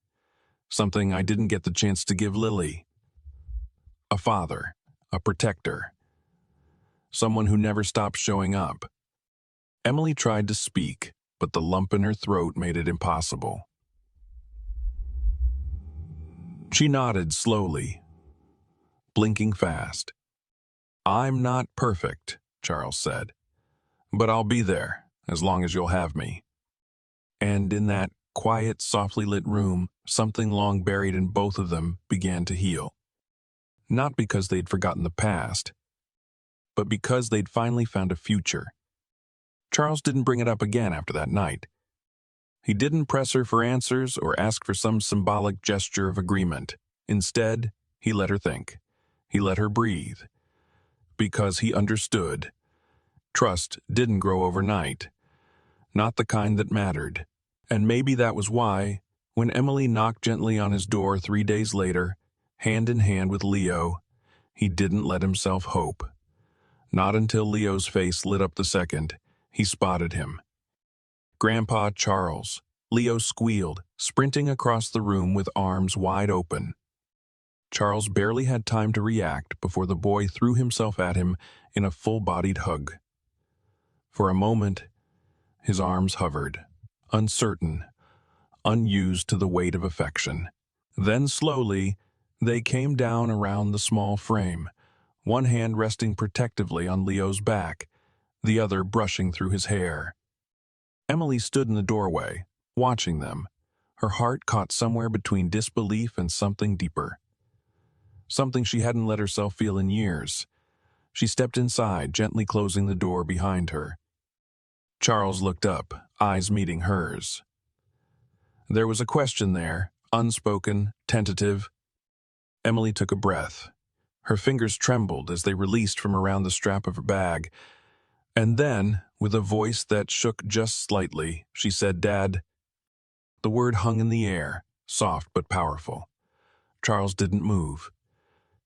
S1: Something I didn't get the chance to give Lily. A father, a protector. Someone who never stopped showing up. Emily tried to speak, but the lump in her throat made it impossible. She nodded slowly, blinking fast. I'm not perfect, Charles said, but I'll be there as long as you'll have me. And in that quiet, softly lit room, something long buried in both of them began to heal. Not because they'd forgotten the past, but because they'd finally found a future. Charles didn't bring it up again after that night. He didn't press her for answers or ask for some symbolic gesture of agreement. Instead, he let her think. He let her breathe. Because he understood. Trust didn't grow overnight. Not the kind that mattered. And maybe that was why, when Emily knocked gently on his door 3 days later, hand in hand with Leo, he didn't let himself hope. Not until Leo's face lit up the second, he spotted him. Grandpa Charles. Leo squealed, sprinting across the room with arms wide open. Charles barely had time to react before the boy threw himself at him in a full-bodied hug. For a moment, his arms hovered, uncertain, unused to the weight of affection. Then slowly, They came down around the small frame, one hand resting protectively on Leo's back, the other brushing through his hair. Emily stood in the doorway, watching them, her heart caught somewhere between disbelief and something deeper. Something she hadn't let herself feel in years. She stepped inside, gently closing the door behind her. Charles looked up, eyes meeting hers. There was a question there, unspoken, tentative. Emily took a breath. Her fingers trembled as they released from around the strap of her bag. And then, with a voice that shook just slightly, she said, "Dad." The word hung in the air, soft but powerful. Charles didn't move.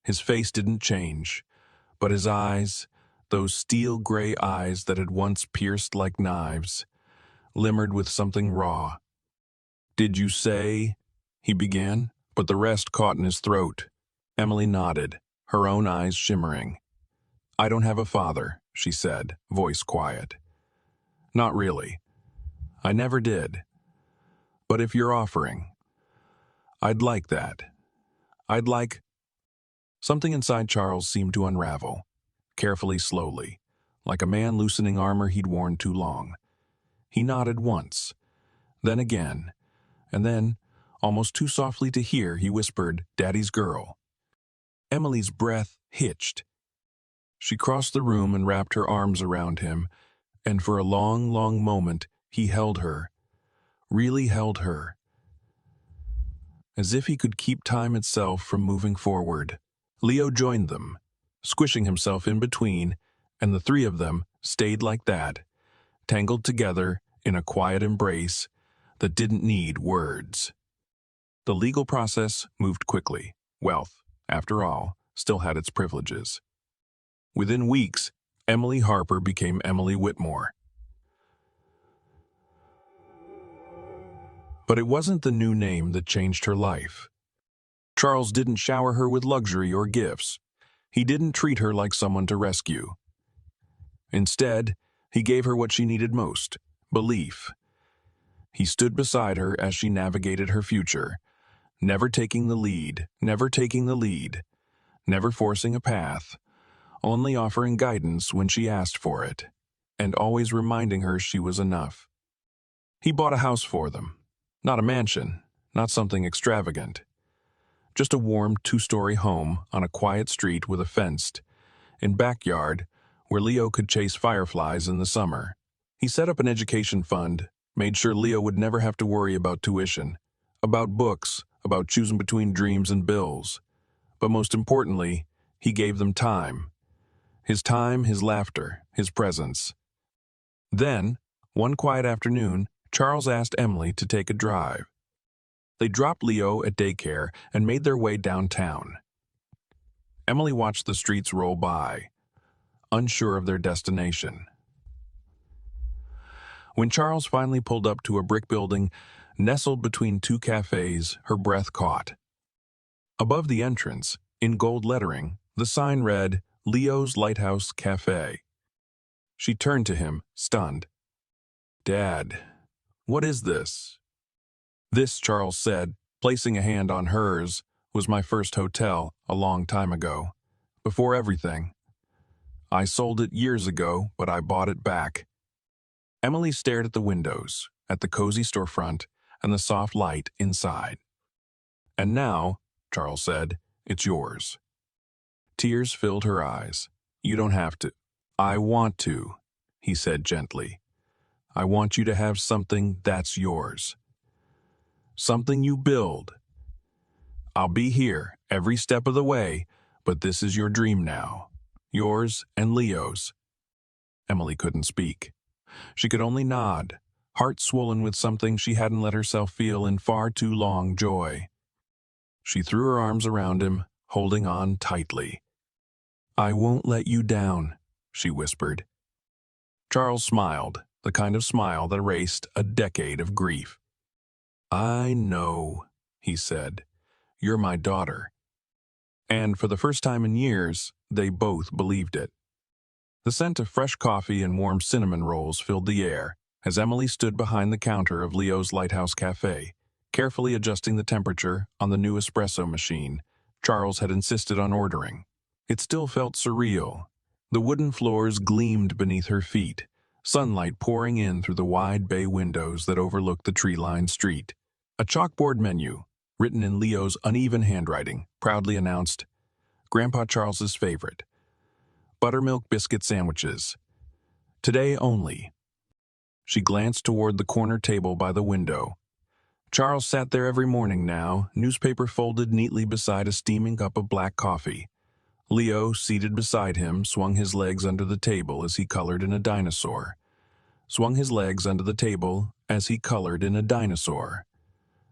S1: His face didn't change, but his eyes, those steel-gray eyes that had once pierced like knives, glimmered with something raw. "Did you say?" he began, but the rest caught in his throat. Emily nodded, her own eyes shimmering. "I don't have a father," she said, voice quiet. "Not really. I never did. But if you're offering, I'd like that. I'd like—" Something inside Charles seemed to unravel, carefully, slowly, like a man loosening armor he'd worn too long. He nodded once, then again, and then, almost too softly to hear, he whispered, "Daddy's girl." Emily's breath hitched. She crossed the room and wrapped her arms around him, and for a long, long moment he held her, really held her, as if he could keep time itself from moving forward. Leo joined them, squishing himself in between, and the three of them stayed like that, tangled together in a quiet embrace that didn't need words. The legal process moved quickly. Wealth, after all, still had its privileges. Within weeks, Emily Harper became Emily Whitmore. But it wasn't the new name that changed her life. Charles didn't shower her with luxury or gifts. He didn't treat her like someone to rescue. Instead, he gave her what she needed most: belief. He stood beside her as she navigated her future, never taking the lead, never forcing a path, only offering guidance when she asked for it, and always reminding her she was enough. He bought a house for them. Not a mansion, not something extravagant. Just a warm two-story home on a quiet street with a fenced in backyard where Leo could chase fireflies in the summer. He set up an education fund, made sure Leo would never have to worry about tuition, about books, about choosing between dreams and bills. But most importantly, he gave them time. His time, his laughter, his presence. Then, one quiet afternoon, Charles asked Emily to take a drive. They dropped Leo at daycare and made their way downtown. Emily watched the streets roll by, unsure of their destination. When Charles finally pulled up to a brick building nestled between two cafes, her breath caught. Above the entrance, in gold lettering, the sign read, "Leo's Lighthouse Cafe." She turned to him, stunned. "Dad, what is this?" "This," Charles said, placing a hand on hers, "was my first hotel a long time ago. Before everything. I sold it years ago, but I bought it back." Emily stared at the windows, at the cozy storefront, and the soft light inside. "And now," Charles said, "it's yours." Tears filled her eyes. "You don't have to." "I want to," he said gently. "I want you to have something that's yours. Something you build. I'll be here every step of the way, but this is your dream now. Yours and Leo's." Emily couldn't speak. She could only nod, heart swollen with something she hadn't let herself feel in far too long: joy. She threw her arms around him, holding on tightly. "I won't let you down," she whispered. Charles smiled, the kind of smile that erased a decade of grief. "I know," he said. "You're my daughter." And for the first time in years, they both believed it. The scent of fresh coffee and warm cinnamon rolls filled the air as Emily stood behind the counter of Leo's Lighthouse Cafe, carefully adjusting the temperature on the new espresso machine. Charles had insisted on ordering. It still felt surreal. The wooden floors gleamed beneath her feet, sunlight pouring in through the wide bay windows that overlooked the tree-lined street. A chalkboard menu, written in Leo's uneven handwriting, proudly announced, Grandpa Charles's favorite, buttermilk biscuit sandwiches. Today only. She glanced toward the corner table by the window. Charles sat there every morning now, newspaper folded neatly beside a steaming cup of black coffee. Leo, seated beside him, swung his legs under the table as he colored in a dinosaur.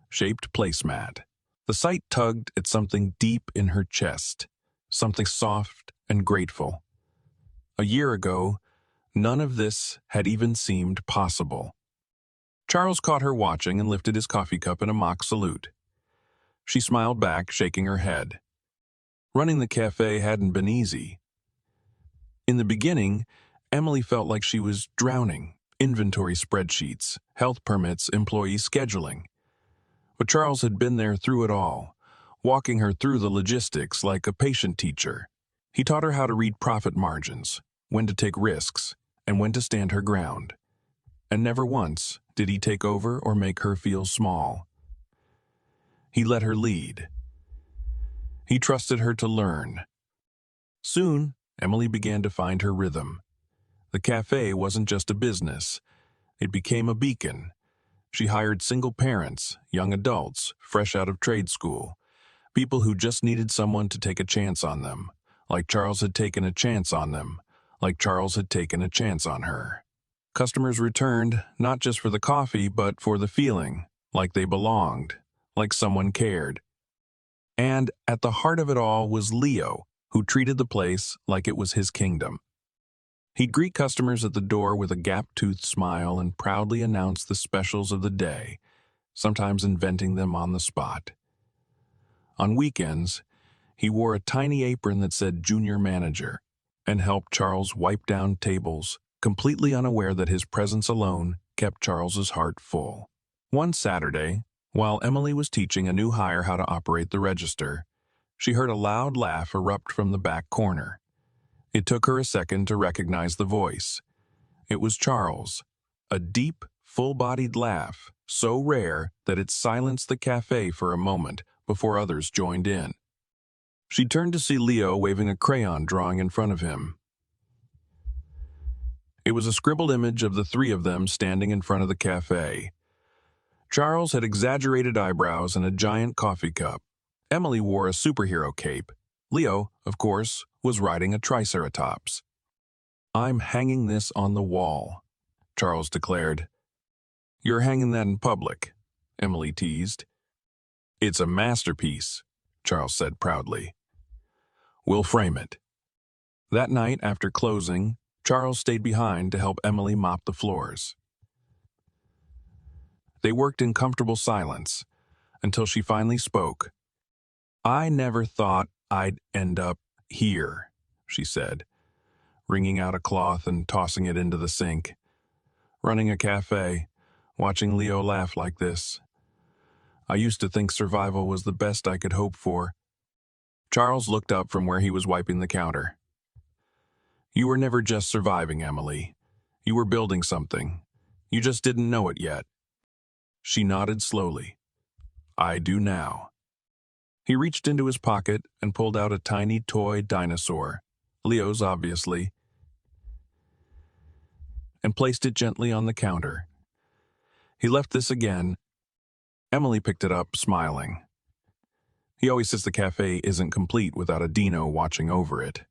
S1: Shaped placemat. The sight tugged at something deep in her chest, something soft and grateful. A year ago, none of this had even seemed possible. Charles caught her watching and lifted his coffee cup in a mock salute. She smiled back, shaking her head. Running the cafe hadn't been easy. In the beginning, Emily felt like she was drowning. Inventory spreadsheets, health permits, employee scheduling. But Charles had been there through it all, walking her through the logistics like a patient teacher. He taught her how to read profit margins, when to take risks, and when to stand her ground. And never once did he take over or make her feel small. He let her lead. He trusted her to learn. Soon, Emily began to find her rhythm. The cafe wasn't just a business. It became a beacon. She hired single parents, young adults, fresh out of trade school, people who just needed someone to take a chance on them, like Charles had taken a chance on them, like Charles had taken a chance on her. Customers returned, not just for the coffee, but for the feeling, like they belonged, like someone cared. And at the heart of it all was Leo, who treated the place like it was his kingdom. He'd greet customers at the door with a gap-toothed smile and proudly announce the specials of the day, sometimes inventing them on the spot. On weekends, he wore a tiny apron that said Junior Manager and helped Charles wipe down tables, completely unaware that his presence alone kept Charles's heart full. One Saturday, while Emily was teaching a new hire how to operate the register, she heard a loud laugh erupt from the back corner. It took her a second to recognize the voice. It was Charles, a deep, full-bodied laugh, so rare that it silenced the cafe for a moment before others joined in. She turned to see Leo waving a crayon drawing in front of him. It was a scribbled image of the three of them standing in front of the cafe. Charles had exaggerated eyebrows and a giant coffee cup. Emily wore a superhero cape. Leo, of course, was riding a triceratops. "I'm hanging this on the wall," Charles declared. "You're hanging that in public," Emily teased. "It's a masterpiece," Charles said proudly. "We'll frame it." That night, after closing, Charles stayed behind to help Emily mop the floors. They worked in comfortable silence until she finally spoke. "I never thought I'd end up here," she said, wringing out a cloth and tossing it into the sink. "Running a cafe, watching Leo laugh like this. I used to think survival was the best I could hope for." Charles looked up from where he was wiping the counter. "You were never just surviving, Emily. You were building something. You just didn't know it yet." She nodded slowly. "I do now." He reached into his pocket and pulled out a tiny toy dinosaur, Leo's obviously, and placed it gently on the counter. He left this again. Emily picked it up, smiling. He always says the cafe isn't complete without a dino watching over it.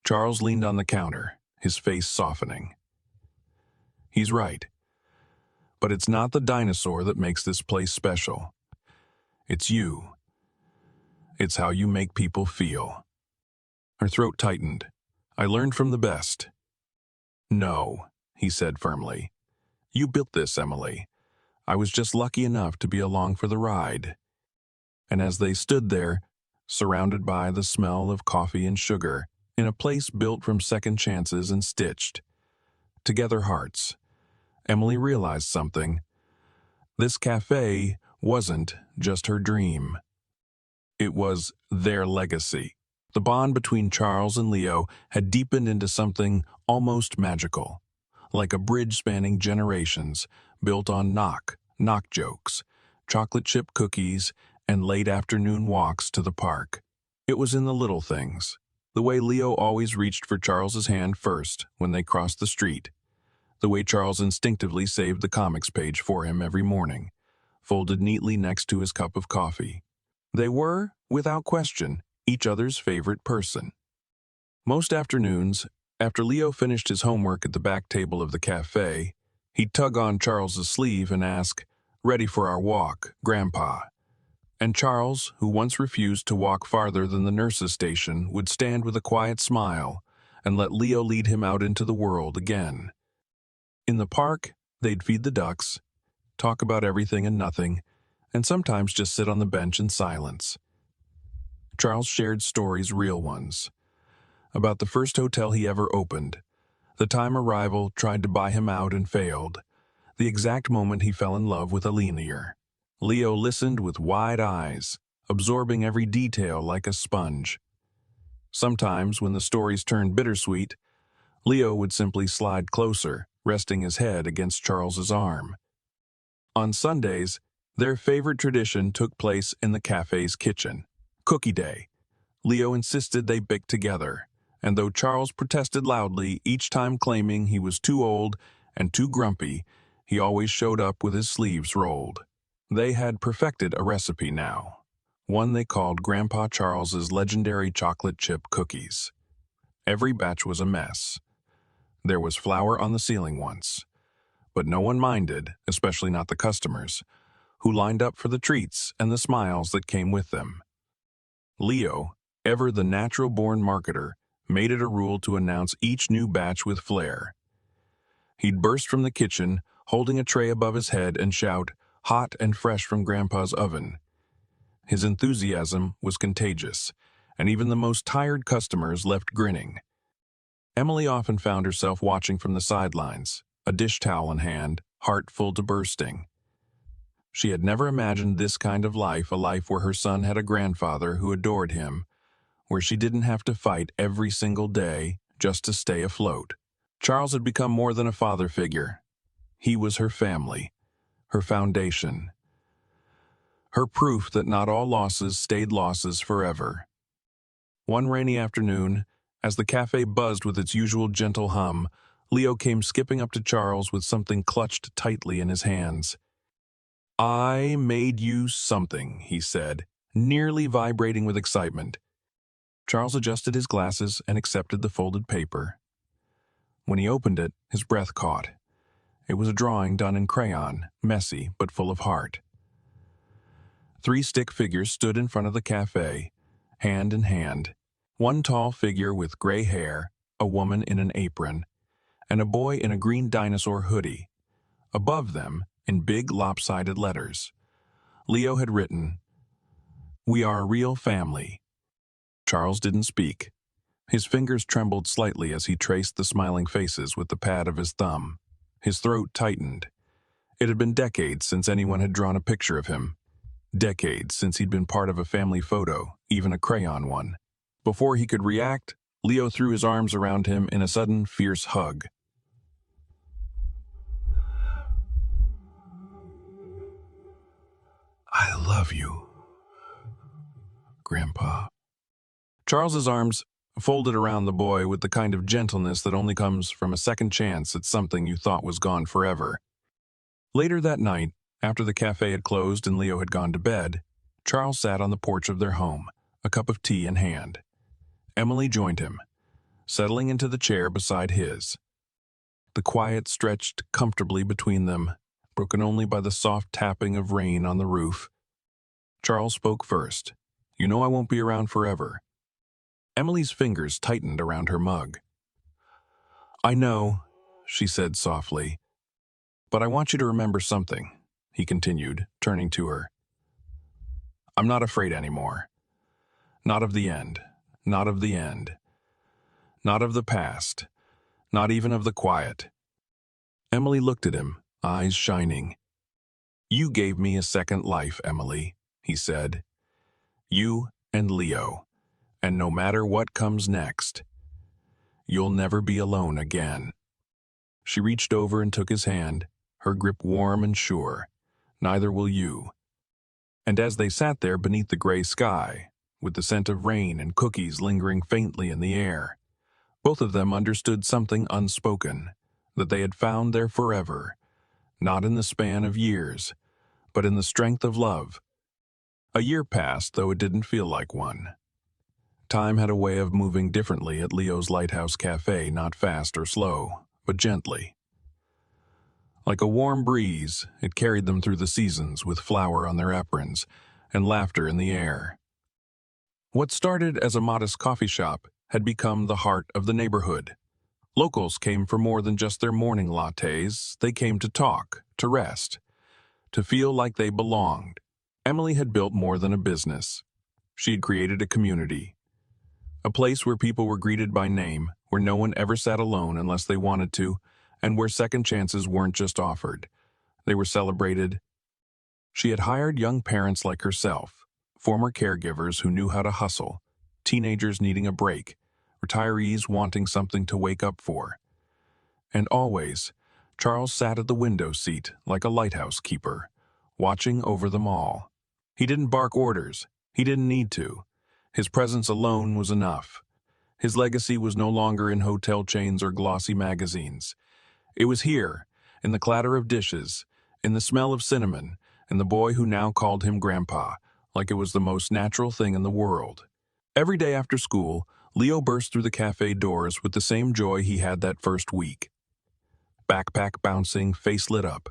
S1: Charles leaned on the counter, his face softening. He's right. But it's not the dinosaur that makes this place special. It's you. It's how you make people feel. Her throat tightened. "I learned from the best." "No," he said firmly. "You built this, Emily. I was just lucky enough to be along for the ride." And as they stood there, surrounded by the smell of coffee and sugar, in a place built from second chances and stitched together hearts, Emily realized something. This cafe wasn't just her dream. It was their legacy. The bond between Charles and Leo had deepened into something almost magical, like a bridge spanning generations, built on knock jokes, chocolate chip cookies, and late afternoon walks to the park. It was in the little things. The way Leo always reached for Charles's hand first when they crossed the street. The way Charles instinctively saved the comics page for him every morning, folded neatly next to his cup of coffee. They were, without question, each other's favorite person. Most afternoons, after Leo finished his homework at the back table of the cafe, he'd tug on Charles's sleeve and ask, "Ready for our walk, Grandpa?" And Charles, who once refused to walk farther than the nurse's station, would stand with a quiet smile and let Leo lead him out into the world again. In the park, they'd feed the ducks, talk about everything and nothing, and sometimes just sit on the bench in silence. Charles shared stories, real ones, about the first hotel he ever opened, the time a rival tried to buy him out and failed, the exact moment he fell in love with a linear. Leo listened with wide eyes, absorbing every detail like a sponge. Sometimes, when the stories turned bittersweet, Leo would simply slide closer, resting his head against Charles's arm. On Sundays, their favorite tradition took place in the cafe's kitchen. Cookie day. Leo insisted they bake together, and though Charles protested loudly, each time claiming he was too old and too grumpy, he always showed up with his sleeves rolled. They had perfected a recipe now, one they called Grandpa Charles's legendary chocolate chip cookies. Every batch was a mess. There was flour on the ceiling once, but no one minded, especially not the customers, who lined up for the treats and the smiles that came with them. Leo, ever the natural-born marketer, made it a rule to announce each new batch with flair. He'd burst from the kitchen, holding a tray above his head, and shout, "Hot and fresh from Grandpa's oven." His enthusiasm was contagious, and even the most tired customers left grinning. Emily often found herself watching from the sidelines, a dish towel in hand, heart full to bursting. She had never imagined this kind of life, a life where her son had a grandfather who adored him, where she didn't have to fight every single day just to stay afloat. Charles had become more than a father figure. He was her family, her foundation, her proof that not all losses stayed losses forever. One rainy afternoon, as the cafe buzzed with its usual gentle hum, Leo came skipping up to Charles with something clutched tightly in his hands. "I made you something," he said, nearly vibrating with excitement. Charles adjusted his glasses and accepted the folded paper. When he opened it, his breath caught. It was a drawing done in crayon, messy but full of heart. 3 stick figures stood in front of the cafe, hand in hand. One tall figure with gray hair, a woman in an apron, and a boy in a green dinosaur hoodie. Above them, in big lopsided letters, Leo had written, "We are a real family." Charles didn't speak. His fingers trembled slightly as he traced the smiling faces with the pad of his thumb. His throat tightened. It had been decades since anyone had drawn a picture of him. Decades since he'd been part of a family photo, even a crayon one. Before he could react, Leo threw his arms around him in a sudden, fierce hug. "I love you, Grandpa." Charles's arms folded around the boy with the kind of gentleness that only comes from a second chance at something you thought was gone forever. Later that night, after the cafe had closed and Leo had gone to bed, Charles sat on the porch of their home, a cup of tea in hand. Emily joined him, settling into the chair beside his. The quiet stretched comfortably between them, broken only by the soft tapping of rain on the roof. Charles spoke first. "You know I won't be around forever." Emily's fingers tightened around her mug. "I know," she said softly. "But I want you to remember something," he continued, turning to her. "I'm not afraid anymore. Not of the end. Not of the end. Not of the past. Not even of the quiet." Emily looked at him, eyes shining. "You gave me a second life, Emily," he said. You and Leo. And no matter what comes next, you'll never be alone again. She reached over and took his hand, her grip warm and sure. Neither will you. And as they sat there beneath the gray sky, with the scent of rain and cookies lingering faintly in the air, both of them understood something unspoken, that they had found there forever, not in the span of years, but in the strength of love. A year passed, though it didn't feel like one. Time had a way of moving differently at Leo's Lighthouse Cafe, not fast or slow, but gently. Like a warm breeze, it carried them through the seasons with flour on their aprons and laughter in the air. What started as a modest coffee shop had become the heart of the neighborhood. Locals came for more than just their morning lattes. They came to talk, to rest, to feel like they belonged. Emily had built more than a business. She had created a community. A place where people were greeted by name, where no one ever sat alone unless they wanted to, and where second chances weren't just offered. They were celebrated. She had hired young parents like herself, former caregivers who knew how to hustle, teenagers needing a break, retirees wanting something to wake up for. And always, Charles sat at the window seat like a lighthouse keeper, watching over them all. He didn't bark orders. He didn't need to. His presence alone was enough. His legacy was no longer in hotel chains or glossy magazines. It was here, in the clatter of dishes, in the smell of cinnamon, and the boy who now called him Grandpa, like it was the most natural thing in the world. Every day after school, Leo burst through the cafe doors with the same joy he had that first week. Backpack bouncing, face lit up.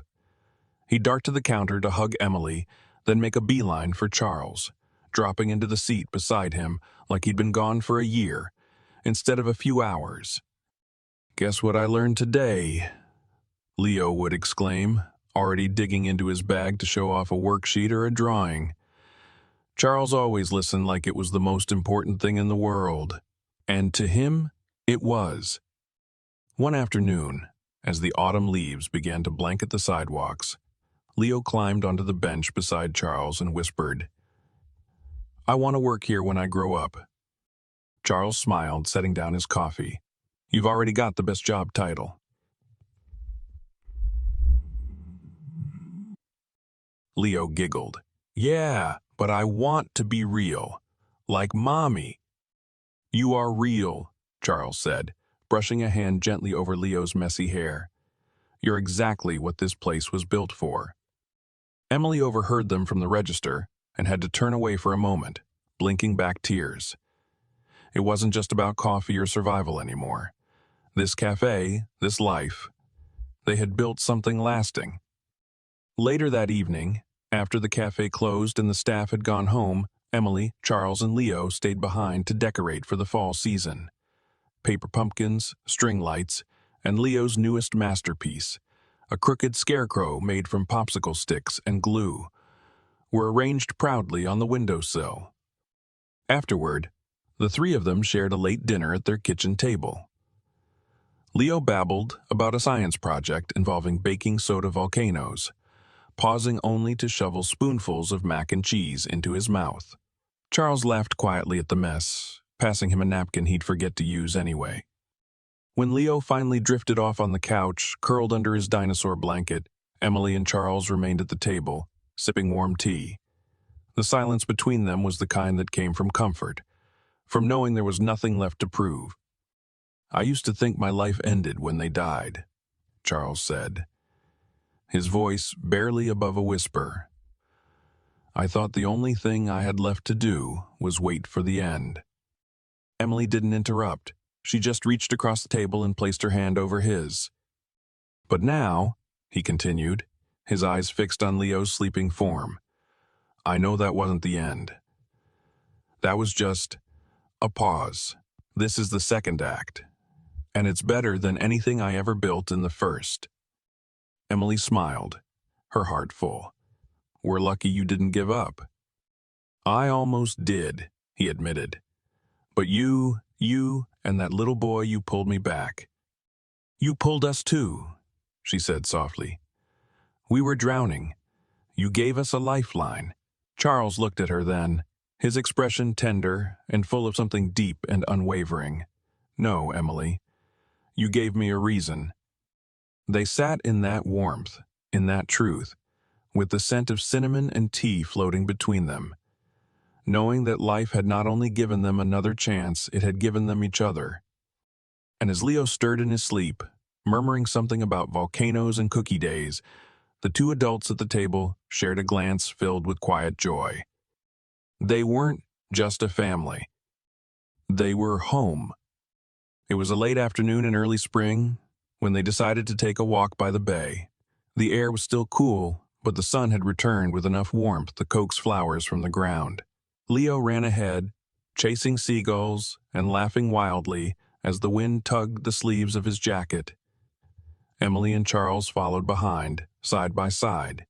S1: He'd dart to the counter to hug Emily, then make a beeline for Charles, dropping into the seat beside him like he'd been gone for a year, instead of a few hours. "Guess what I learned today?" Leo would exclaim, already digging into his bag to show off a worksheet or a drawing. Charles always listened like it was the most important thing in the world, and to him, it was. One afternoon, as the autumn leaves began to blanket the sidewalks, Leo climbed onto the bench beside Charles and whispered, "I want to work here when I grow up." Charles smiled, setting down his coffee. "You've already got the best job title." Leo giggled. "Yeah, but I want to be real. Like Mommy." "You are real," Charles said, brushing a hand gently over Leo's messy hair. "You're exactly what this place was built for." Emily overheard them from the register and had to turn away for a moment, blinking back tears. It wasn't just about coffee or survival anymore. This cafe, this life, they had built something lasting. Later that evening, after the cafe closed and the staff had gone home, Emily, Charles, and Leo stayed behind to decorate for the fall season. Paper pumpkins, string lights, and Leo's newest masterpiece, a crooked scarecrow made from popsicle sticks and glue, were arranged proudly on the windowsill. Afterward, the three of them shared a late dinner at their kitchen table. Leo babbled about a science project involving baking soda volcanoes, pausing only to shovel spoonfuls of mac and cheese into his mouth. Charles laughed quietly at the mess, passing him a napkin he'd forget to use anyway. When Leo finally drifted off on the couch, curled under his dinosaur blanket, Emily and Charles remained at the table, sipping warm tea. The silence between them was the kind that came from comfort, from knowing there was nothing left to prove. "I used to think my life ended when they died," Charles said, his voice barely above a whisper. "I thought the only thing I had left to do was wait for the end." Emily didn't interrupt. She just reached across the table and placed her hand over his. "But now," he continued, his eyes fixed on Leo's sleeping form, "I know that wasn't the end. That was just a pause. This is the second act, and it's better than anything I ever built in the first." Emily smiled, her heart full. "We're lucky you didn't give up." "I almost did," he admitted. "But you, and that little boy, you pulled me back." "You pulled us too," she said softly. "We were drowning. You gave us a lifeline." Charles looked at her then, his expression tender and full of something deep and unwavering. "No, Emily, you gave me a reason." They sat in that warmth, in that truth, with the scent of cinnamon and tea floating between them, knowing that life had not only given them another chance, it had given them each other. And as Leo stirred in his sleep, murmuring something about volcanoes and cookie days, the two adults at the table shared a glance filled with quiet joy. They weren't just a family. They were home. It was a late afternoon in early spring when they decided to take a walk by the bay. The air was still cool, but the sun had returned with enough warmth to coax flowers from the ground. Leo ran ahead, chasing seagulls and laughing wildly as the wind tugged the sleeves of his jacket. Emily and Charles followed behind, side by side,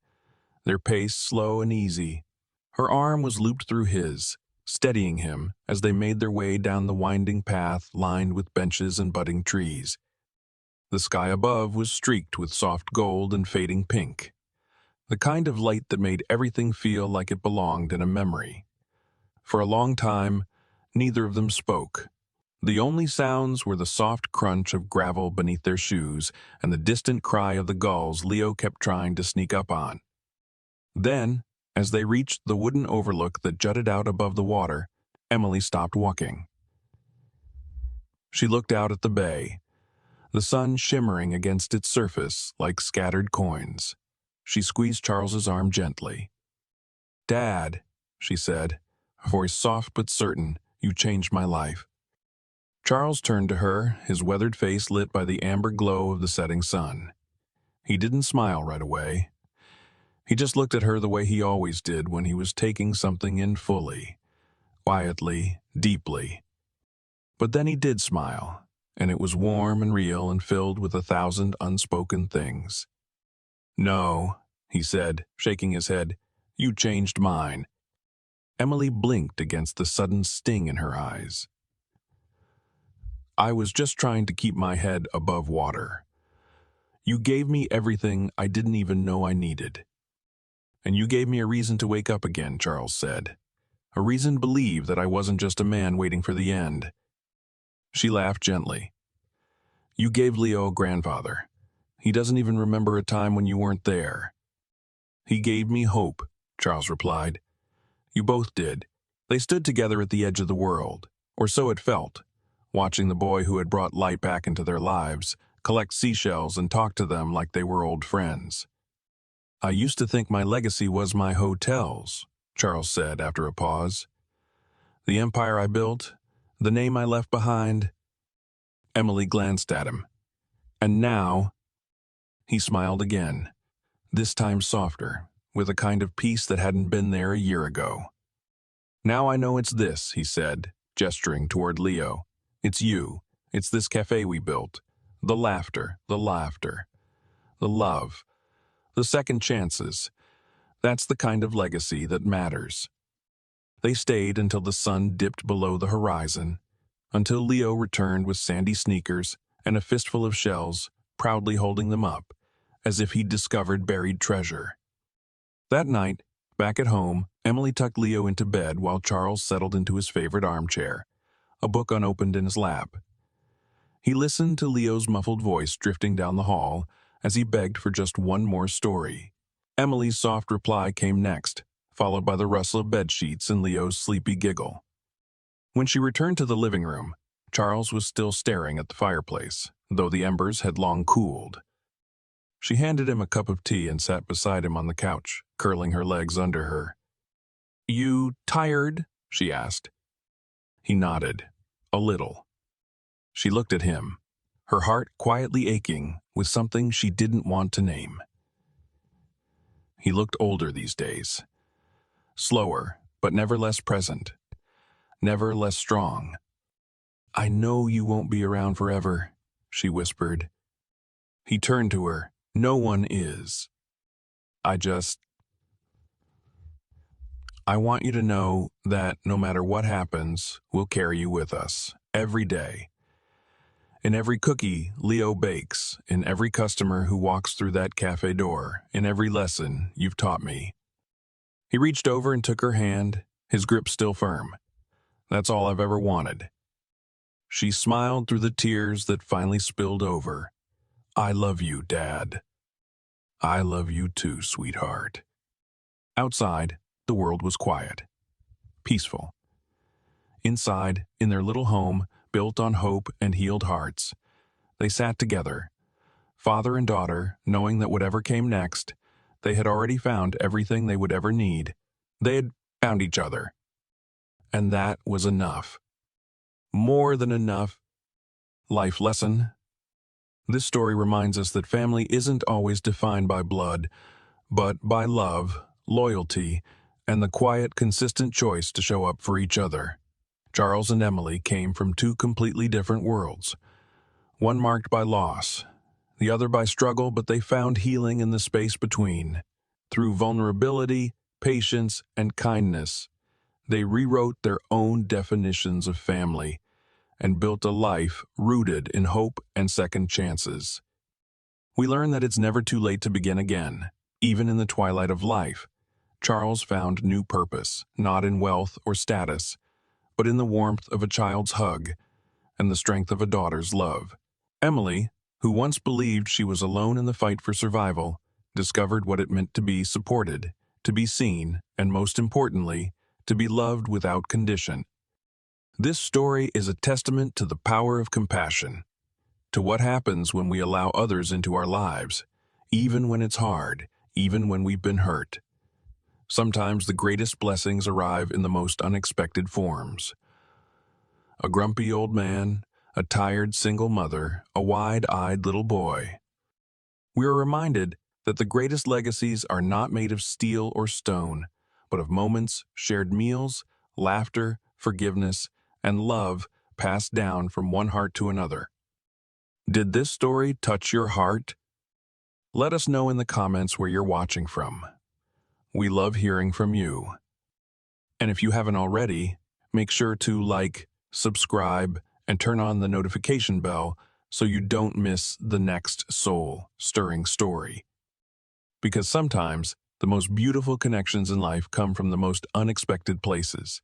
S1: their pace slow and easy. Her arm was looped through his, steadying him as they made their way down the winding path lined with benches and budding trees. The sky above was streaked with soft gold and fading pink, the kind of light that made everything feel like it belonged in a memory. For a long time, neither of them spoke. The only sounds were the soft crunch of gravel beneath their shoes and the distant cry of the gulls Leo kept trying to sneak up on. Then, as they reached the wooden overlook that jutted out above the water, Emily stopped walking. She looked out at the bay, the sun shimmering against its surface like scattered coins. She squeezed Charles's arm gently. "Dad," she said, her voice soft but certain, "you changed my life." Charles turned to her, his weathered face lit by the amber glow of the setting sun. He didn't smile right away. He just looked at her the way he always did when he was taking something in fully, quietly, deeply. But then he did smile, and it was warm and real and filled with 1,000 unspoken things. "No," he said, shaking his head, "you changed mine." Emily blinked against the sudden sting in her eyes. "I was just trying to keep my head above water. You gave me everything I didn't even know I needed. And you gave me a reason to wake up again," Charles said. "A reason to believe that I wasn't just a man waiting for the end." She laughed gently. "You gave Leo a grandfather. He doesn't even remember a time when you weren't there." "He gave me hope," Charles replied. "You both did." They stood together at the edge of the world, or so it felt, watching the boy who had brought light back into their lives collect seashells and talk to them like they were old friends. "I used to think my legacy was my hotels," Charles said after a pause. "The empire I built, the name I left behind." Emily glanced at him. "And now—" He smiled again, this time softer, with a kind of peace that hadn't been there a year ago. "Now I know it's this," he said, gesturing toward Leo. "It's you. It's this cafe we built. The laughter, the love, the second chances. That's the kind of legacy that matters." They stayed until the sun dipped below the horizon, until Leo returned with sandy sneakers and a fistful of shells, proudly holding them up, as if he'd discovered buried treasure. That night, back at home, Emily tucked Leo into bed while Charles settled into his favorite armchair, a book unopened in his lap. He listened to Leo's muffled voice drifting down the hall as he begged for just one more story. Emily's soft reply came next, followed by the rustle of bedsheets and Leo's sleepy giggle. When she returned to the living room, Charles was still staring at the fireplace, though the embers had long cooled. She handed him a cup of tea and sat beside him on the couch, curling her legs under her. "You tired?" she asked. He nodded, a little. She looked at him, her heart quietly aching with something she didn't want to name. He looked older these days. Slower, but never less present. Never less strong. "I know you won't be around forever," she whispered. He turned to her. "No one is. I want you to know that no matter what happens, we'll carry you with us, every day. In every cookie Leo bakes, in every customer who walks through that cafe door, in every lesson you've taught me." He reached over and took her hand, his grip still firm. That's all I've ever wanted. She smiled through the tears that finally spilled over. I love you, Dad. I love you too, sweetheart. Outside, the world was quiet, peaceful. Inside, in their little home, built on hope and healed hearts, they sat together, father and daughter, knowing that whatever came next, they had already found everything they would ever need. They had found each other. And that was enough. More than enough. Life lesson. This story reminds us that family isn't always defined by blood, but by love, loyalty, and the quiet, consistent choice to show up for each other. Charles and Emily came from two completely different worlds, one marked by loss, the other by struggle, but they found healing in the space between. Through vulnerability, patience, and kindness, they rewrote their own definitions of family and built a life rooted in hope and second chances. We learn that it's never too late to begin again. Even in the twilight of life, Charles found new purpose, not in wealth or status, but in the warmth of a child's hug and the strength of a daughter's love. Emily, who once believed she was alone in the fight for survival, discovered what it meant to be supported, to be seen, and most importantly, to be loved without condition. This story is a testament to the power of compassion, to what happens when we allow others into our lives, even when it's hard, even when we've been hurt. Sometimes the greatest blessings arrive in the most unexpected forms. A grumpy old man, a tired single mother, a wide-eyed little boy. We are reminded that the greatest legacies are not made of steel or stone, but of moments, shared meals, laughter, forgiveness, and love passed down from one heart to another. Did this story touch your heart? Let us know in the comments where you're watching from. We love hearing from you. And if you haven't already, make sure to like, subscribe, and turn on the notification bell so you don't miss the next soul-stirring story. Because sometimes the most beautiful connections in life come from the most unexpected places.